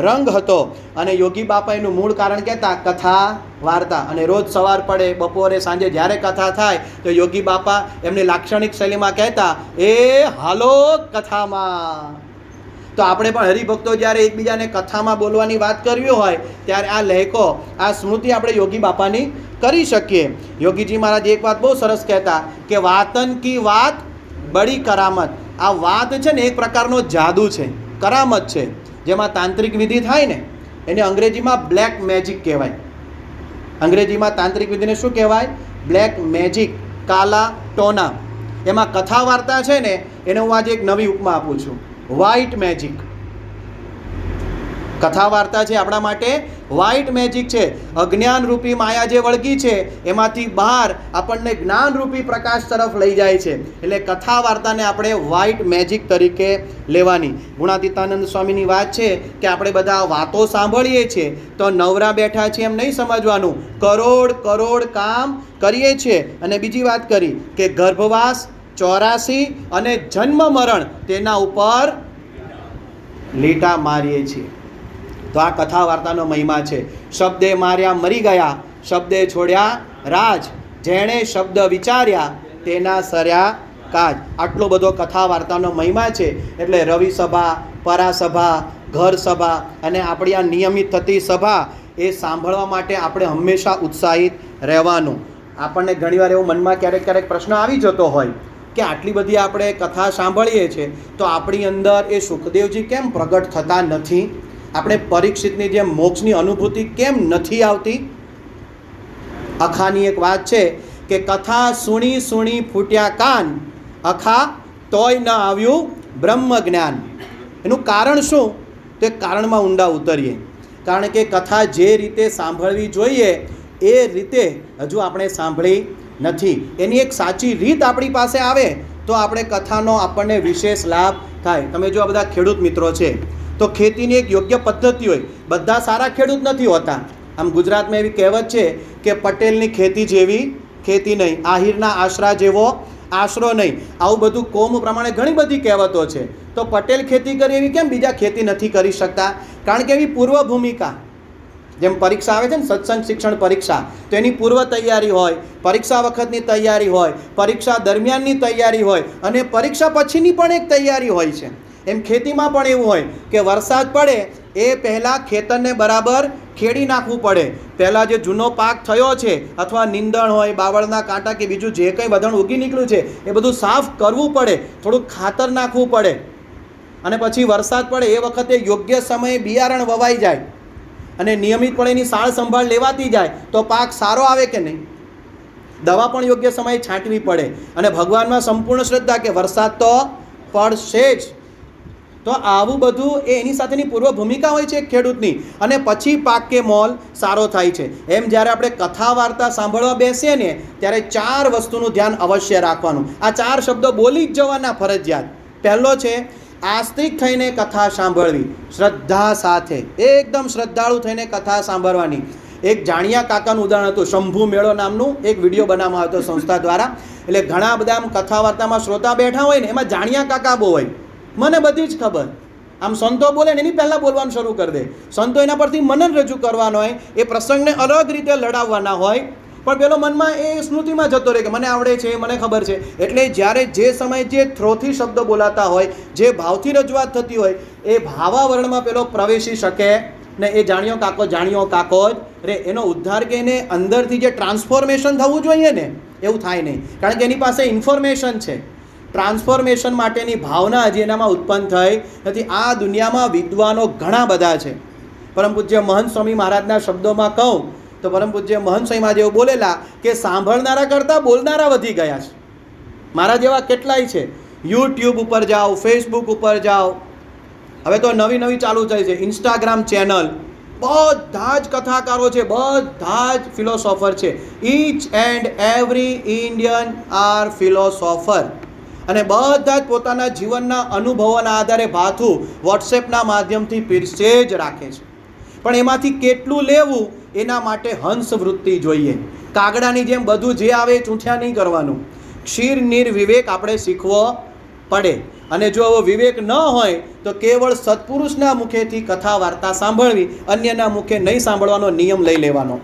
રંગ હતો. અને યોગી બાપા એનું મૂળ કારણ કહેતા કથા વાર્તા. અને રોજ સવાર પડે, બપોરે, સાંજે જ્યારે કથા થાય તો યોગી બાપા એમની લાક્ષણિક શૈલીમાં કહેતા, એ હાલો કથામાં. તો આપણે પણ હરિભક્તો જ્યારે એકબીજાને કથામાં બોલવાની વાત કરવી હોય ત્યારે આ લહેકો, આ સ્મૃતિ આપણે યોગી બાપાની કરી શકીએ. યોગીજી મહારાજ એક વાત બહુ સરસ કહેતા કે વાતન કી વાત બડી કરામત. આ વાત છે ને એક પ્રકારનો જાદુ છે, કરામત છે. જેમાં તાંત્રિક વિધિ થાય ને એને અંગ્રેજીમાં બ્લેક મેજિક કહેવાય. અંગ્રેજીમાં તાંત્રિક વિધિને શું કહેવાય? બ્લેક મેજિક, કાલા ટોના. એમાં કથા વાર્તા છે ને એને હું આજે એક નવી ઉપમા આપું છું, વ્હાઇટ મેજિક. કથા વાર્તા છે આપણા માટે વ્હાઇટ મેજિક છે. અજ્ઞાનરૂપી માયા જે વળગી છે એમાંથી બહાર આપણને જ્ઞાનરૂપી પ્રકાશ તરફ લઈ જાય છે. એટલે કથા વાર્તાને આપણે વ્હાઇટ મેજિક તરીકે લેવાની. ગુણાતીતાનંદ સ્વામીની વાત છે કે આપણે બધા વાતો સાંભળીએ છીએ તો નવરા બેઠા છીએ એમ નહીં સમજવાનું. કરોડ કરોડ કામ કરીએ છીએ. અને બીજી વાત કરી કે ગર્ભવાસ, 84 અને જન્મ મરણ તેના ઉપર લીટા મારીએ છીએ. તો આ કથા વાર્તાનો મહિમા છે. શબ્દે માર્યા મરી ગયા, શબ્દે છોડ્યા રાજ, જેણે શબ્દ વિચાર્યા તેના સર્યા કાજ. આટલો બધો કથા વાર્તાનો મહિમા છે. એટલે રવિ સભા, પરાસભા, ઘર સભા અને આપણી આ નિયમિત થતી સભા એ સાંભળવા માટે આપણે હંમેશા ઉત્સાહિત રહેવાનું. આપણને ઘણીવાર એવો મનમાં ક્યારેક ક્યારેક પ્રશ્ન આવી જતો હોય કે આટલી બધી આપણે કથા સાંભળીએ છીએ તો આપણી અંદર એ સુખદેવજી કેમ પ્રગટ થતા નથી? આપણે પરીક્ષિતની જેમ મોક્ષની અનુભૂતિ કેમ નથી આવતી? અખાની એક વાત છે કે કથા સુણી સુણી ફૂટ્યા કાન, અખા તોય ન આવ્યું બ્રહ્મ જ્ઞાન. એનું કારણ શું? તે કારણમાં ઊંડા ઉતરીએ. કારણ કે કથા જે રીતે સાંભળવી જોઈએ એ રીતે હજુ આપણે સાંભળી નથી. એની એક સાચી રીત આપણી પાસે આવે તો આપણે કથાનો આપણને વિશેષ લાભ થાય. તમે જો આ બધા ખેડૂત મિત્રો છે તો ખેતીની એક યોગ્ય પદ્ધતિ હોય. બધા સારા ખેડૂત નથી હોતા. આમ ગુજરાતમાં એવી કહેવત છે કે પટેલની ખેતી જેવી ખેતી નહીં, આહિરના આશરા જેવો આશરો નહીં. આવું બધું કોમ પ્રમાણે ઘણી બધી કહેવતો છે. તો પટેલ ખેતી કરે એવી કેમ બીજા ખેતી નથી કરી શકતા? કારણ કે એવી પૂર્વ ભૂમિકા, જેમ પરીક્ષા આવે છે ને સત્સંગ શિક્ષણ પરીક્ષા, તો એની પૂર્વ તૈયારી હોય, પરીક્ષા વખતની તૈયારી હોય, પરીક્ષા દરમિયાનની તૈયારી હોય અને પરીક્ષા પછીની પણ એક તૈયારી હોય છે. એમ ખેતીમાં પણ એવું હોય કે વરસાદ પડે એ પહેલાં ખેતરને બરાબર ખેડી નાખવું પડે. પહેલાં જે જૂનો પાક થયો છે અથવા નીંદણ હોય, બાવળના કાંટા કે બીજું જે કંઈ વધણ ઉગી નીકળ્યું છે એ બધું સાફ કરવું પડે, થોડુંક ખાતર નાખવું પડે અને પછી વરસાદ પડે એ વખતે યોગ્ય સમયે બિયારણ વવાઈ જાય અને નિયમિતપણે એની સાળ સંભાળ લેવાતી જાય તો પાક સારો આવે કે નહીં? દવા પણ યોગ્ય સમયે છાંટવી પડે અને ભગવાનમાં સંપૂર્ણ શ્રદ્ધા કે વરસાદ તો પડશે જ. તો આવું બધું એ એની સાથેની પૂર્વ ભૂમિકા હોય છે એક ખેડૂતની અને પછી પાક કે મોલ સારો થાય છે. એમ જ્યારે આપણે કથા વાર્તા સાંભળવા બેસીએ ને ત્યારે 4 વસ્તુનું ધ્યાન અવશ્ય રાખવાનું. આ 4 શબ્દો બોલી જ જવાના ફરજિયાત. પહેલો છે આસ્તિક થઈને કથા સાંભળવી, શ્રદ્ધા સાથે, એકદમ શ્રદ્ધાળુ થઈને કથા સાંભળવાની. એક જાણિયા કાકાનું ઉદાહરણ હતું. શંભુ મેળો નામનું એક વિડીયો બનાવવામાં આવ્યો હતો સંસ્થા દ્વારા. એટલે ઘણા બધા આમ કથા વાર્તામાં શ્રોતા બેઠા હોય ને એમાં જાણિયા કાકા બહુ હોય. મને બધી જ ખબર. આમ સંતો બોલે ને એની પહેલાં બોલવાનું શરૂ કરી દે. સંતો એના પરથી મનન રજૂ કરવાનો હોય, એ પ્રસંગને અલગ રીતે લડાવવાના હોય, પણ પેલો મનમાં એ સ્મૃતિમાં જતો રહે કે મને આવડે છે, મને ખબર છે. એટલે જ્યારે જે સમયે જે થ્રોથી શબ્દ બોલાતા હોય, જે ભાવથી રજૂઆત થતી હોય, એ ભાવાવરણમાં પેલો પ્રવેશી શકે ને એ જાણ્યો કાકો જ રે. એનો ઉદ્ધાર કે એને અંદરથી જે ટ્રાન્સફોર્મેશન થવું જોઈએ ને એવું થાય નહીં. કારણ કે એની પાસે ઇન્ફોર્મેશન છે. ટ્રાન્સફોર્મેશન માટેની ભાવના હજી એનામાં ઉત્પન્ન થઈ નથી. આ દુનિયામાં વિદ્વાનો ઘણા બધા છે. પરમ પૂજ્ય મહંત સ્વામી મહારાજના શબ્દોમાં કહું તો પરમ પૂજ્ય મહંત સ્વામી મહારાજ એવું બોલેલા કે સાંભળનારા કરતાં બોલનારા વધી ગયા છે. મારા જેવા કેટલાય છે. યુટ્યુબ ઉપર જાઓ, ફેસબુક ઉપર જાઓ, હવે તો નવી નવી ચાલુ થઈ છે ઇન્સ્ટાગ્રામ ચેનલ. બધા જ કથાકારો છે, બધા જ ફિલોસોફર છે. Each and every Indian are philosopher. અને બધા જ પોતાના જીવનના અનુભવોના આધારે ભાથું વોટ્સએપના માધ્યમથી પીરસે જ રાખે છે. પણ એમાંથી કેટલું લેવું એના માટે હંસ વૃત્તિ જોઈએ. કાગડાની જેમ બધું જે આવે એ ચૂંઠ્યા નહીં કરવાનું. ક્ષીર નિર્વિવેક આપણે શીખવો પડે. અને જો એવો વિવેક ન હોય તો કેવળ સત્પુરુષના મુખેથી કથા વાર્તા સાંભળવી, અન્યના મુખે નહીં સાંભળવાનો નિયમ લઈ લેવાનો.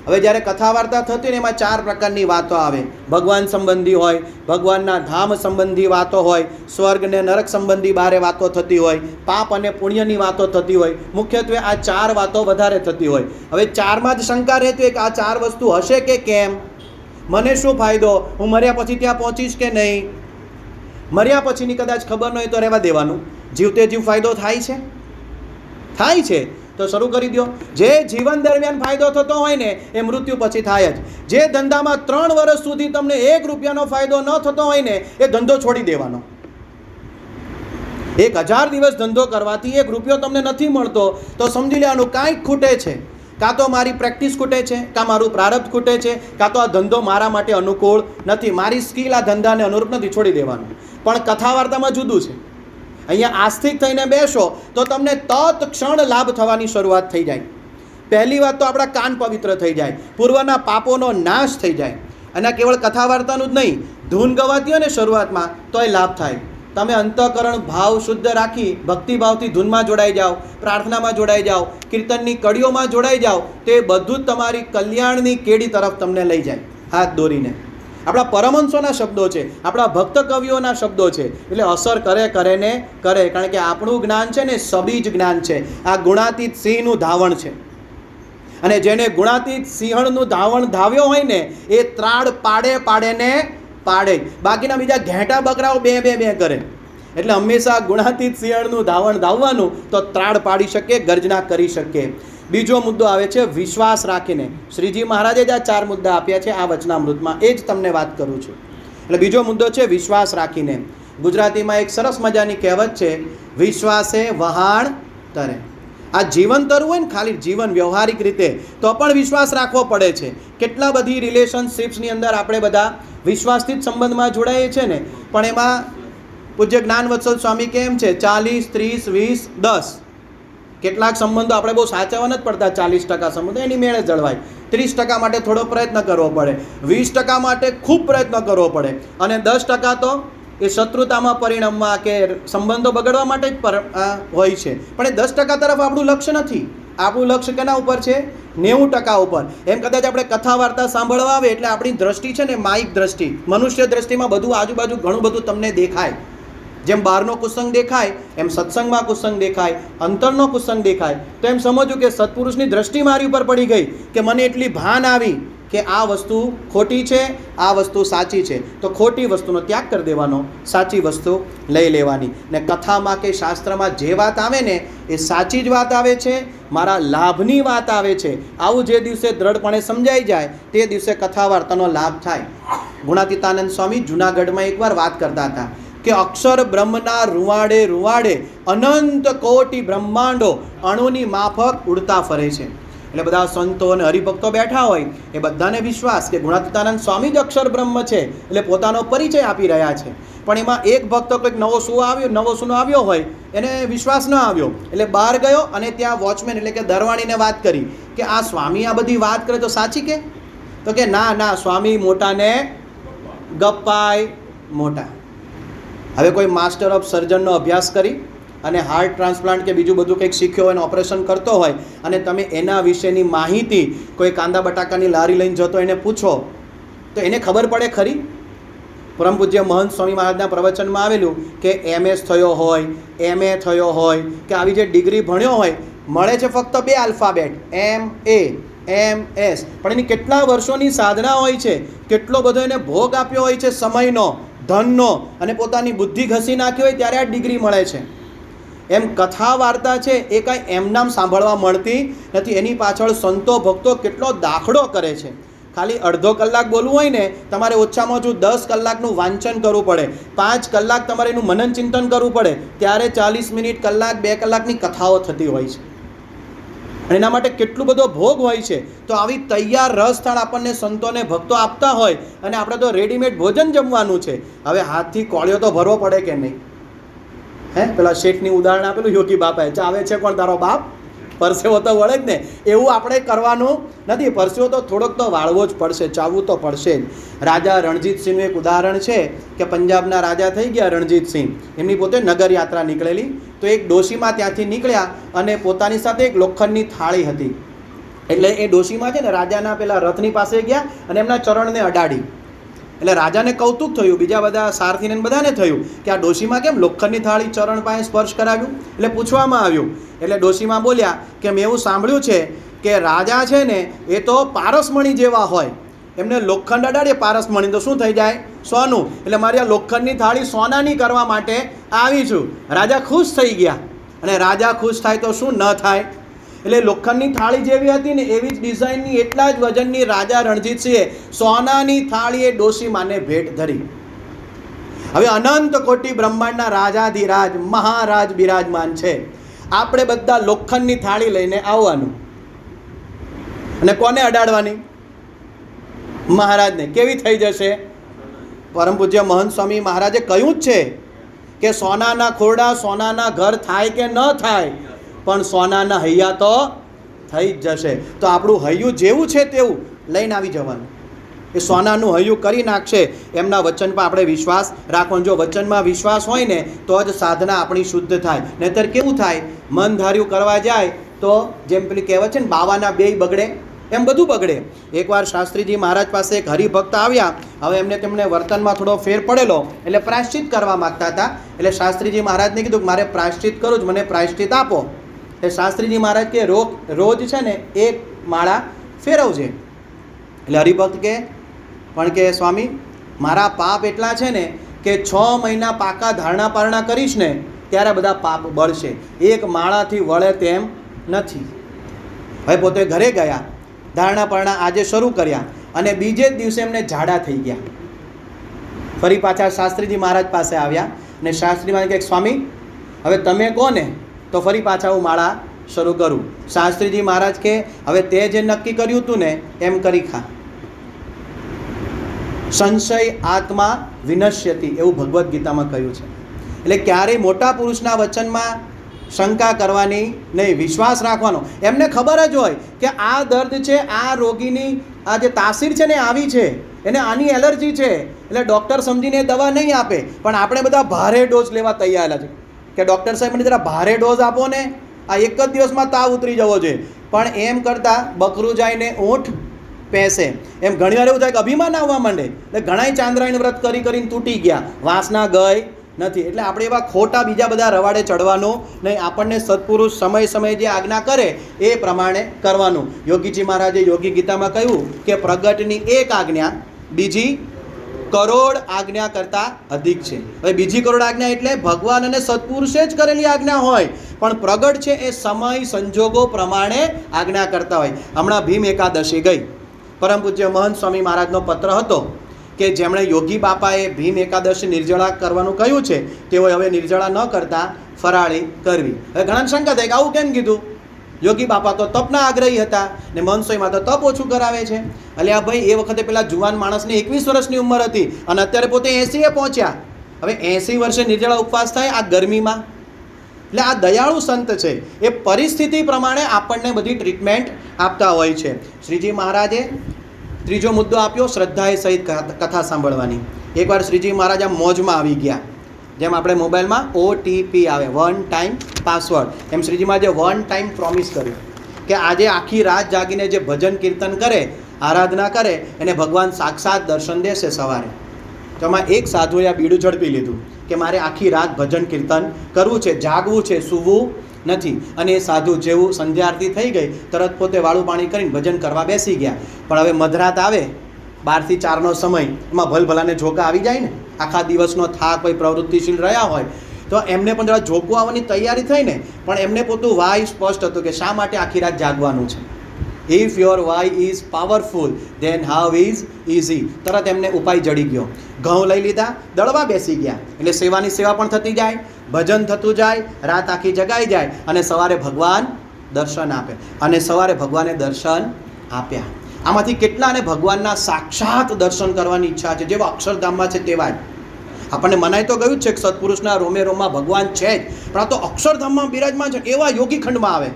હવે જ્યારે કથા વાર્તા થતી ને એમાં 4 પ્રકારની વાતો આવે. ભગવાન સંબંધી હોય, ભગવાનના ધામ સંબંધી વાતો હોય, સ્વર્ગ ને નરક સંબંધી બારે વાતો થતી હોય, પાપ અને પુણ્યની વાતો થતી હોય. મુખ્યત્વે આ 4 વાતો વધારે થતી હોય. હવે 4માં જ શંકા રહેતી હોય કે આ 4 વસ્તુ હશે કે કેમ, મને શું ફાયદો, હું મર્યા પછી ત્યાં પહોંચીશ કે નહીં. મર્યા પછીની કદાચ ખબર ન હોય તો રહેવા દેવાનું. જીવતે જીવ ફાયદો થાય છે તો શરૂ કરી દો. જે જીવન દરમિયાન ફાયદો થતો હોય ને એ મૃત્યુ પછી થાય જ. જે ધંધામાં 3 વર્ષ સુધી તમને 1 રૂપિયાનો ફાયદો ન થતો હોય ને એ ધંધો છોડી દેવાનો. 1000 દિવસ ધંધો કરવાથી 1 રૂપિયો તમને નથી મળતો તો સમજી લેવાનું કાંઈક ખૂટે છે. કાં તો મારી પ્રેક્ટિસ ખૂટે છે, કાં મારું પ્રારબ્ધ ખૂટે છે, કાં તો આ ધંધો મારા માટે અનુકૂળ નથી, મારી સ્કિલ આ ધંધાને અનુરૂપ નથી, છોડી દેવાનું. પણ કથા વાર્તામાં જુદું છે. અહીંયા આસ્તિક થઈને બેસો તો તમને તત્ક્ષણ લાભ થવાની શરૂઆત થઈ જાય. પહેલી વાત તો આપણા કાન પવિત્ર થઈ જાય, પૂર્વના પાપોનો નાશ થઈ જાય. અને કેવળ કથા વાર્તાનું જ નહીં, ધૂન ગવાતી હોય ને શરૂઆતમાં તોય લાભ થાય. તમે અંતઃકરણ ભાવ શુદ્ધ રાખી ભક્તિભાવથી ધૂનમાં જોડાઈ જાઓ, પ્રાર્થનામાં જોડાઈ જાઓ, કીર્તનની કડીઓમાં જોડાઈ જાઓ, તો એ બધું જ તમારી કલ્યાણની કેડી તરફ તમને લઈ જાય હાથ દોરીને. આપણા પરમહંસોના શબ્દો છે, આપણા ભક્ત કવિઓના શબ્દો છે. એટલે અસર કરે ને કરે, કારણ કે આપણું જ્ઞાન છે ને સબીજ જ્ઞાન છે. આ ગુણાતીત સિંહનું ધાવણ છે. અને જેને ગુણાતીત સિંહણનું ધાવણ ધાવ્યો હોય ને એ ત્રાડ પાડે ને પાડે. બાકીના બીજા ઘેટા બકરાઓ બે કરે. એટલે હંમેશા ગુણાતીત સિંહણનું ધાવણ ધાવવાનું તો ત્રાડ પાડી શકે, ગર્જના કરી શકે. બીજો મુદ્દો આવે છે વિશ્વાસ રાખીને. શ્રીજી મહારાજે જ આ 4 મુદ્દા આપ્યા છે આ વચનામૃતમાં, એ જ તમને વાત કરું છું. એટલે બીજો મુદ્દો છે વિશ્વાસ રાખીને. ગુજરાતીમાં એક સરસ મજાની કહેવત છે, વિશ્વાસે વહાણ તરે. આ જીવન તરવું હોય ને ખાલી જીવન વ્યવહારિક રીતે તો પણ વિશ્વાસ રાખવો પડે છે. કેટલા બધી રિલેશનશિપ્સની અંદર આપણે બધા વિશ્વાસથી જ સંબંધમાં જોડાઈએ છીએ ને, પણ એમાં પૂજ્ય જ્ઞાનવત્સલ સ્વામી કેમ છે 40, 30, 20, 10. કેટલાક સંબંધો આપણે બહુ સાચવવા નથી પડતા. 40% સંબંધો એની મેળે જળવાય, 30% માટે થોડો પ્રયત્ન કરવો પડે, 20% માટે ખૂબ પ્રયત્ન કરવો પડે, અને 10% તો એ શત્રુતામાં પરિણમવા કે સંબંધો બગડવા માટે જ હોય છે. પણ એ 10% તરફ આપણું લક્ષ્ય નથી. આપણું લક્ષ્ય કેના ઉપર છે? 90% ઉપર. એમ કદાચ આપણે કથા વાર્તા સાંભળવા આવે એટલે આપણી દ્રષ્ટિ છે ને માઇક દ્રષ્ટિ, મનુષ્ય દ્રષ્ટિમાં બધું આજુબાજુ ઘણું બધું તમને દેખાય. જેમ બહારનો કુસંગ દેખાય એમ સત્સંગમાં કુસંગ દેખાય, અંતરનો કુસંગ દેખાય. તો એમ સમજવું કે સત્પુરુષની દ્રષ્ટિ મારી ઉપર પડી ગઈ કે મને એટલી ભાન આવી કે આ વસ્તુ ખોટી છે, આ વસ્તુ સાચી છે, તો ખોટી વસ્તુનો ત્યાગ કરી દેવાનો, સાચી વસ્તુ લઈ લેવાની. ને કથામાં કે શાસ્ત્રમાં જે વાત આવે ને એ સાચી જ વાત આવે છે, મારા લાભની વાત આવે છે. આવું જે દિવસે દ્રઢપણે સમજાઈ જાય તે દિવસે કથા વાર્તાનો લાભ થાય. ગુણાતીતાનંદ સ્વામી જૂનાગઢમાં એકવાર વાત કરતા હતા કે અક્ષર બ્રહ્મના રૂવાડે અનંત કોટી બ્રહ્માંડો અણુની માફક ઉડતા ફરે છે. એટલે બધા સંતો અને હરિભક્તો બેઠા હોય એ બધાને વિશ્વાસ કે ગુણાતીતાનંદ સ્વામી જ અક્ષર બ્રહ્મ છે, એટલે પોતાનો પરિચય આપી રહ્યા છે. પણ એમાં એક ભક્તો કંઈક નવો સૂનો આવ્યો હોય, એને વિશ્વાસ ન આવ્યો, એટલે બહાર ગયો અને ત્યાં વોચમેન એટલે કે દરવાણીને વાત કરી કે આ સ્વામી આ બધી વાત કરે તો સાચી કે? તો કે ના, સ્વામી મોટાને ગપ્પાય મોટા. હવે કોઈ માસ્ટર ઓફ સર્જનનો અભ્યાસ કરી અને હાર્ટ ટ્રાન્સપ્લાન્ટ કે બીજું બધું કંઈક શીખ્યો હોય અને ઓપરેશન કરતો હોય અને તમે એના વિશેની માહિતી કોઈ કાંદા બટાકાની લારી લઈને જતો એને પૂછો તો એને ખબર પડે ખરી? પરમ પૂજ્ય મહંત સ્વામી મહારાજના પ્રવચનમાં આવેલું કે MS થયો હોય, MA થયો હોય કે આવી જે ડિગ્રી ભણ્યો હોય, મળે છે ફક્ત 2 આલ્ફાબેટ MA MS, પણ એની કેટલા વર્ષોની સાધના હોય છે, કેટલો બધો એને ભોગ આપ્યો હોય છે, સમયનો, ધનનો, અને પોતાની બુદ્ધિ ઘસી નાખી હોય ત્યારે આ ડિગ્રી મળે છે. એમ કથા વાર્તા છે એ કાંઈ એમનામ સાંભળવા મળતી નથી. એની પાછળ સંતો ભક્તો કેટલો દાખલો કરે છે. ખાલી અડધો કલાક બોલવું હોય ને તમારે ઓછામાં ઓછું 10 કલાકનું વાંચન કરવું પડે, 5 કલાક તમારે એનું મનન ચિંતન કરવું પડે, ત્યારે 40 મિનિટ, કલાક, 2 કલાકની કથાઓ થતી હોય છે. અને એના માટે કેટલું બધો ભોગ હોય છે. તો આવી તૈયાર રસથાળ આપણને સંતોને ભક્તો આપતા હોય અને આપણે તો રેડીમેડ ભોજન જમવાનું છે. હવે હાથથી કોળિયો તો ભરવો પડે કે નહીં? પેલા શેઠની ઉદાહરણ આપેલું યોગી બાપાએ, ચાવે છે કોણ? તારો બાપ. પરસેવો તો વળે જ ને. એવું આપણે કરવાનું નથી. પરસેવો તો થોડોક તો વાળવો જ પડશે, ચાવવું તો પડશે જ. રાજા રણજીતસિંહનું એક ઉદાહરણ છે કે પંજાબના રાજા થઈ ગયા રણજીતસિંહ, એમની પોતે નગર યાત્રા નીકળેલી, તો એક ડોશીમાં ત્યાંથી નીકળ્યા અને પોતાની સાથે એક લોખંડની થાળી હતી. એટલે એ ડોશીમાં છે ને રાજાના પેલા રથની પાસે ગયા અને એમના ચરણને અડાડી. એટલે રાજાને કૌતુક થયું, બીજા બધા સારથીને બધાને થયું કે આ ડોશીમાં કેમ લોખંડની થાળી ચરણ પાસે સ્પર્શ કરાવ્યું? એટલે પૂછવામાં આવ્યું. એટલે ડોશીમાં બોલ્યા કે મેં એવું સાંભળ્યું છે કે રાજા છે ને એ તો પારસમણી જેવા હોય, એમને લોખંડ અડાડીએ પારસમણી તો શું થઈ જાય? સોનું. એટલે મારી આ લોખંડની થાળી સોનાની કરવા માટે આવી છું. રાજા ખુશ થઈ ગયા. અને રાજા ખુશ થાય તો શું ન થાય? એટલે લોખંડની થાળી જેવી હતી ને એવી જ ડિઝાઇનની, એટલા જ વજનની રાજા રણજીતસિંહે સોનાની થાળીએ ડોશીમાને ભેટ ધરી. હવે અનંત કોટી બ્રહ્માંડના રાજાધિરાજ મહારાજ બિરાજમાન છે. આપણે બધા લોખંડની થાળી લઈને આવવાનું અને કોને અડાડવાની? મહારાજને. કેવી થઈ જશે? પરમ પૂજ્ય મહંત સ્વામી મહારાજે કહ્યું જ છે કે સોનાના ખોરડા સોનાના ઘર થાય કે ન થાય, પણ સોનાના હૈયા તો થઈ જ જશે. તો આપણું હૈયું જેવું છે તેવું લઈને આવી જવાનું. એ સોનાનું હૈયું કરી નાખશે. એમના વચન પર આપણે વિશ્વાસ રાખવાનો. જો વચનમાં વિશ્વાસ હોય ને તો જ સાધના આપણી શુદ્ધ થાય. નહીંતર કેવું થાય? મન ધાર્યું કરવા જાય તો જેમ પેલી કહેવત છે ને, બાવાના બેય બગડે, એમ બધું બગડે. એકવાર શાસ્ત્રીજી મહારાજ પાસે એક હરિભક્ત આવ્યા. હવે તેમને વર્તનમાં થોડો ફેર પડેલો, એટલે પ્રાયશ્ચિત કરવા માગતા હતા. એટલે શાસ્ત્રીજી મહારાજને કીધું કે મારે પ્રાયશ્ચિત કરવું જ, મને પ્રાયશ્ચિત આપો. એટલે શાસ્ત્રીજી મહારાજ કે રોજ છે ને એક માળા ફેરવજે. એટલે હરિભક્ત કે પણ કે સ્વામી મારા પાપ એટલા છે ને કે 6 મહિના પાકા ધારણા પારણા કરીશ ને ત્યારે બધા પાપ બળશે, એક માળાથી વળે તેમ નથી. હવે પોતે ઘરે ગયા, ધારણા પારણા આજે શરૂ કર્યા અને બીજે જ દિવસે એમને ઝાડા થઈ ગયા. ફરી પાછા શાસ્ત્રીજી મહારાજ પાસે આવ્યા અને શાસ્ત્રી મહારાજ કહે સ્વામી હવે તમે કહો ને તો ફરી પાછા હું માળા શરૂ કરું. શાસ્ત્રીજી મહારાજ કે હવે તે જે નક્કી કર્યું હતું ને એમ કરી ખા. સંશય આત્મા વિનશ્યતિ એવું ભગવદ્ ગીતામાં કહ્યું છે. એટલે ક્યારેય મોટા પુરુષના વચનમાં શંકા કરવાની નહીં, વિશ્વાસ રાખવાનો. એમને ખબર જ હોય કે આ દર્દ છે, આ રોગીની આ જે તાસીર છે ને આવી છે, એને આની એલર્જી છે, એટલે ડૉક્ટર સમજીને દવા નહીં આપે. પણ આપણે બધા ભારે ડોઝ લેવા તૈયાર છે કે ડૉક્ટર સાહેબ મને જરા ભારે ડોઝ આપો ને, આ એક જ દિવસમાં તાવ ઉતરી જવો જોઈએ. પણ એમ કરતાં બકરું જાય ને ઊંટ પેસે. એમ ઘણીવાર એવું થાય કે અભિમાન આવવા માંડે. એટલે ઘણાય ચાંદ્રાયણ વ્રત કરીને તૂટી ગયા, વાસના ગઈ નથી. એટલે આપણે એવા ખોટા બીજા બધા રવાડે ચડવાનું નહીં. આપણને સત્પુરુષ સમય જે આજ્ઞા કરે એ પ્રમાણે કરવાનું. યોગીજી મહારાજે યોગી ગીતામાં કહ્યું કે પ્રગટની એક આજ્ઞા બીજી કરોડ આજ્ઞા કરતાં અધિક છે. હવે બીજી કરોડ આજ્ઞા એટલે ભગવાન અને સત્પુરુષે જ કરેલી આજ્ઞા હોય, પણ પ્રગટ છે એ સમય સંજોગો પ્રમાણે આજ્ઞા કરતા હોય. હમણાં ભીમ એકાદશી ગઈ. પરમ પૂજ્ય મહંત સ્વામી મહારાજનો પત્ર હતો કે જેમણે યોગી બાપાએ ભીમ એકાદશી નિર્જળા કરવાનું કહ્યું છે તેઓએ હવે નિર્જળા ન કરતાં ફરાળી કરવી. હવે ઘણા શંકા થાય કે આવું કેમ કીધું? યોગી બાપા તો તપના આગ્રહી હતા ને મહંત સ્વામીમાં તો તપ ઓછું કરાવે છે. એટલે આ ભાઈ એ વખતે પેલા જુવાન માણસની 21 વર્ષની ઉંમર હતી અને અત્યારે પોતે 80એ પહોંચ્યા. હવે 80 વર્ષે નિર્જળા ઉપવાસ થાય આ ગરમીમાં. એટલે આ દયાળુ સંત છે, એ પરિસ્થિતિ પ્રમાણે આપણને બધી ટ્રીટમેન્ટ આપતા હોય છે. શ્રીજી મહારાજે ત્રીજો મુદ્દો આપ્યો શ્રદ્ધાએ સહિત કથા સાંભળવાની. એકવાર શ્રીજી મહારાજ આમ મોજમાં આવી ગયા. જેમ આપણે મોબાઈલમાં OTP આવે, 1 ટાઈમ પાસવર્ડ, એમ શ્રીજી મહારાજે 1 ટાઈમ પ્રોમિસ કર્યું કે આજે આખી રાત જાગીને જે ભજન કીર્તન કરે, આરાધના કરે એને ભગવાન સાક્ષાત દર્શન દેશે સવારે. તો એમાં એક સાધુએ આ બીડું ઝડપી લીધું કે મારે આખી રાત ભજન કીર્તન કરવું છે, જાગવું છે, સૂવું નથી. અને એ સાધુ જેવું સંધ્યા આરતી થઈ ગઈ તરત પોતે વાળું પાણી કરીને ભજન કરવા બેસી ગયા. પણ હવે મધરાત આવે 12 થી 4નો સમય, એમાં ભલભલાને ઝોકા આવી જાય ને, આખા દિવસનો થાક કોઈ પ્રવૃત્તિશીલ રહ્યા હોય તો એમને પણ જરા ઝોકું આવવાની તૈયારી થઈ ને, પણ એમને પોતું વાય સ્પષ્ટ હતું કે શા માટે આખી રાત જાગવાનું છે. If your why is powerful then how is easy. તરત એમને ઉપાય જડી ગયો. ઘઉં લઈ લીધા, દળવા બેસી ગયા. એટલે સેવાની સેવા પણ થતી જાય, ભજન થતું જાય, રાત આખી જગાઈ જાય અને સવારે ભગવાન દર્શન આપે. અને સવારે ભગવાને દર્શન આપ્યા. આમાંથી કેટલાને ભગવાનના સાક્ષાત દર્શન કરવાની ઈચ્છા છે, જેવા અક્ષરધામમાં છે તેવા જ. આપણને મનાય તો ગયું જ છે કે સત્પુરુષના રોમે રોમમાં ભગવાન છે જ, પણ આ તો અક્ષરધામમાં બિરાજમાન છે એવા યોગી ખંડમાં આવે.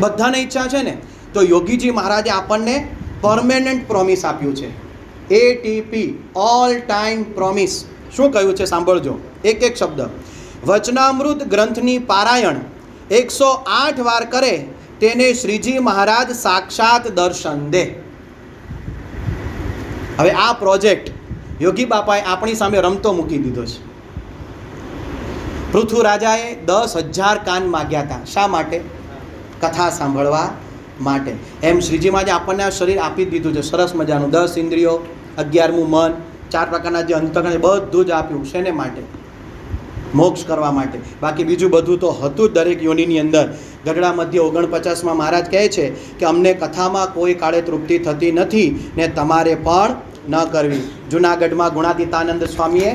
બધાને ઈચ્છા છે ને. તો યોગીજી મહારાજે આપણને પરમેનન્ટ પ્રોમિસ આપ્યું છે, ATP, ઓલ ટાઈમ પ્રોમિસ. શું કહ્યું છે સાંભળજો, એક એક શબ્દ. વચનામૃત ગ્રંથની પારાયણ 108 વાર કરે તેને શ્રીજી મહારાજ સાક્ષાત દર્શન દે. હવે આ પ્રોજેક્ટ યોગી બાપાએ આપણી સામે રમતો મૂકી દીધો છે. પૃથુ રાજાએ 10,000 કાન માગ્યા હતા. શા માટે? કથા સાંભળવા માટે. એમ શ્રીજી મહારાજે આપણને આ શરીર આપી દીધું છે સરસ મજાનું. 10 ઇન્દ્રિયો, 11મું મન, 4 પ્રકારના જે અંતઃકરણ બધું જ આપ્યું. શેને માટે? મોક્ષ કરવા માટે. બાકી બીજું બધું તો હતું જ દરેક યોનિની અંદર. ગઢડા મધ્ય 49માં મહારાજ કહે છે કે અમને કથામાં કોઈ કાળે તૃપ્તિ થતી નથી ને તમારે પણ ન કરવી. જૂનાગઢમાં ગુણાતીતાનંદ સ્વામીએ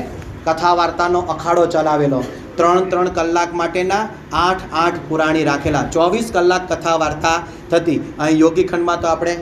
કથા વાર્તાનો અખાડો ચલાવેલો. 3 કલાક માટેના 8 પુરાણી રાખેલા. 24 કલાક કથા વાર્તા થતી. અહીં યોગીખંડમાં તો આપણે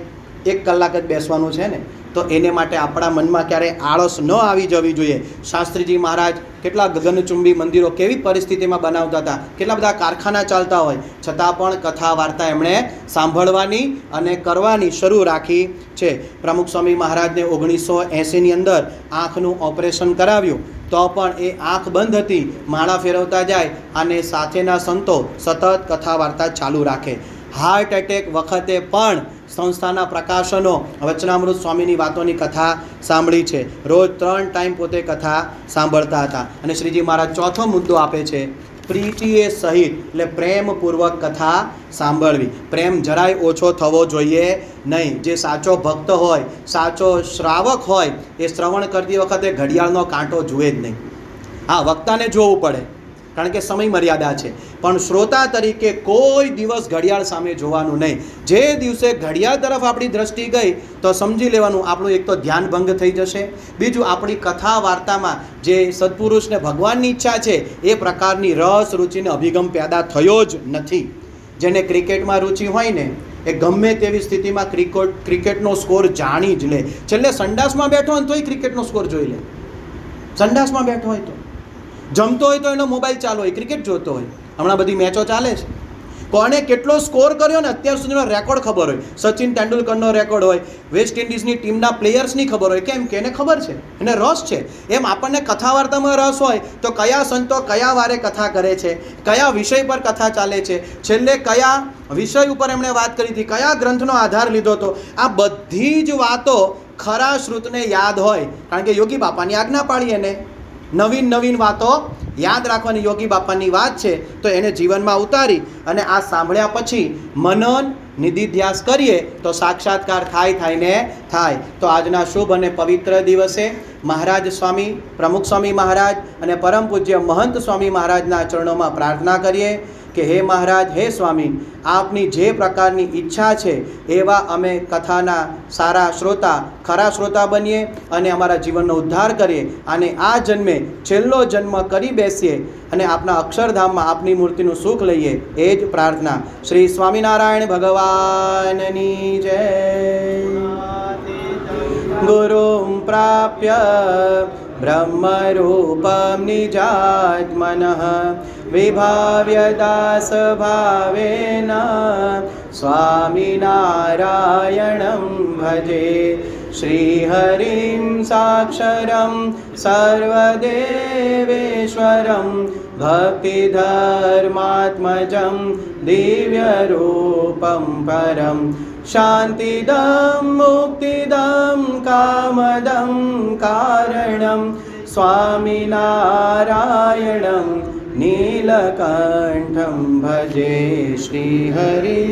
1 કલાક જ બેસવાનું છે ને, તો એને માટે આપણા મનમાં ક્યારેય આળસ ન આવી જવી જોઈએ. શાસ્ત્રીજી મહારાજ કેટલા ગગનચુંબી મંદિરો કેવી પરિસ્થિતિમાં બનાવતા હતા, કેટલા બધા કારખાના ચાલતા હોય, છતાં પણ કથા વાર્તા એમણે સાંભળવાની અને કરવાની શરૂ રાખી છે. પ્રમુખ સ્વામી મહારાજને 1980ની અંદર આંખનું ઓપરેશન કરાવ્યું, તો પણ એ આંખ બંધ હતી. માળા ફેરવતા જાય અને સાથેના સંતો સતત કથા વાર્તા ચાલુ રાખે. હાર્ટ એટેક વખતે પણ સંસ્થાના પ્રકાશનો વચનામૃત સ્વામીની વાતોની કથા સાંભળી છે. રોજ 3 ટાઈમ પોતે કથા સાંભળતા હતા. અને શ્રીજી મહારાજ ચોથો મુદ્દો આપે છે, પ્રીતિએ સહિત, એટલે પ્રેમપૂર્વક કથા સાંભળવી. પ્રેમ જરાય ઓછો થવો જોઈએ નહીં. જે સાચો ભક્ત હોય, સાચો શ્રાવક હોય, એ શ્રવણ કરતી વખતે ઘડિયાળનો કાંટો જુએ જ નહીં. હા, વક્તાને જોવું પડે કારણ કે સમય મર્યાદા છે, પણ શ્રોતા તરીકે કોઈ દિવસ ઘડિયાળ સામે જોવાનું નહીં. જે દિવસે ઘડિયાળ તરફ આપણી દ્રષ્ટિ ગઈ તો સમજી લેવાનું આપણું એક તો ધ્યાન ભંગ થઈ જશે, બીજું આપણી કથા વાર્તામાં જે સત્પુરુષને ભગવાનની ઈચ્છા છે એ પ્રકારની રસ રૂચિને અભિગમ પેદા થયો જ નથી. જેને ક્રિકેટમાં રૂચિ હોય ને, એ ગમે તેવી સ્થિતિમાં ક્રિકેટનો સ્કોર જાણી જ લે. છેલ્લે સંડાસમાં બેઠો હોય તોય ક્રિકેટનો સ્કોર જોઈ લે. સંડાસમાં બેઠો હોય તો, જમતો હોય તો એનો મોબાઈલ ચાલુ હોય, ક્રિકેટ જોતો હોય. હમણાં બધી મેચો ચાલે છે, કોણે કેટલો સ્કોર કર્યો ને અત્યાર સુધીનો રેકોર્ડ ખબર હોય. સચિન તેંડુલકરનો રેકોર્ડ હોય, વેસ્ટ ઇન્ડિઝની ટીમના પ્લેયર્સની ખબર હોય. કેમ કે એને ખબર છે, એને રસ છે. એમ આપણને કથા વાર્તામાં રસ હોય તો કયા સંતો કયા વારે કથા કરે છે, કયા વિષય પર કથા ચાલે છે, છેલ્લે કયા વિષય ઉપર એમણે વાત કરી હતી, કયા ગ્રંથનો આધાર લીધો હતો, આ બધી જ વાતો ખરા શ્રુતને યાદ હોય. કારણ કે યોગી બાપાની આજ્ઞા પાડી એને નવીન વાતો યાદ રાખવાની. યોગી બાપાની વાત છે તો એને જીવનમાં ઉતારી અને આ સાંભળ્યા પછી મનન નિધિધ્યાસ કરીએ તો સાક્ષાત્કાર થાય. તો આજના શુભ અને પવિત્ર દિવસે મહારાજ સ્વામી, પ્રમુખ સ્વામી મહારાજ અને પરમ પૂજ્ય મહંત સ્વામી મહારાજના ચરણોમાં પ્રાર્થના કરીએ કે હે મહારાજ, હે સ્વામી, આપની જે પ્રકારની ઈચ્છા છે એવા અમે કથાના સારા શ્રોતા, ખરા શ્રોતા બનીએ અને અમારા જીવનનો ઉદ્ધાર કરીએ અને આ જન્મે છેલ્લો જન્મ કરી બેસીએ અને આપના અક્ષરધામમાં આપની મૂર્તિનું સુખ લઈએ. એ જ પ્રાર્થના. શ્રી સ્વામિનારાયણ ભગવાનની જય. ગુરું પ્રાપ્ય બ્રહ્મરૂપં નિજાત્મનઃ વિભાવ્ય દાસભાવેન સ્વામિનારાયણં ભજે. શ્રીહરિં સાક્ષરં સર્વદેવેશ્વરં ભક્તિધર્માત્મજં દિવ્યરૂપં પરમ શાંતિદં મુક્તિદં કામદં કારણં સ્વામિનારાયણં નીલકંઠં ભજે. શ્રીહરિ.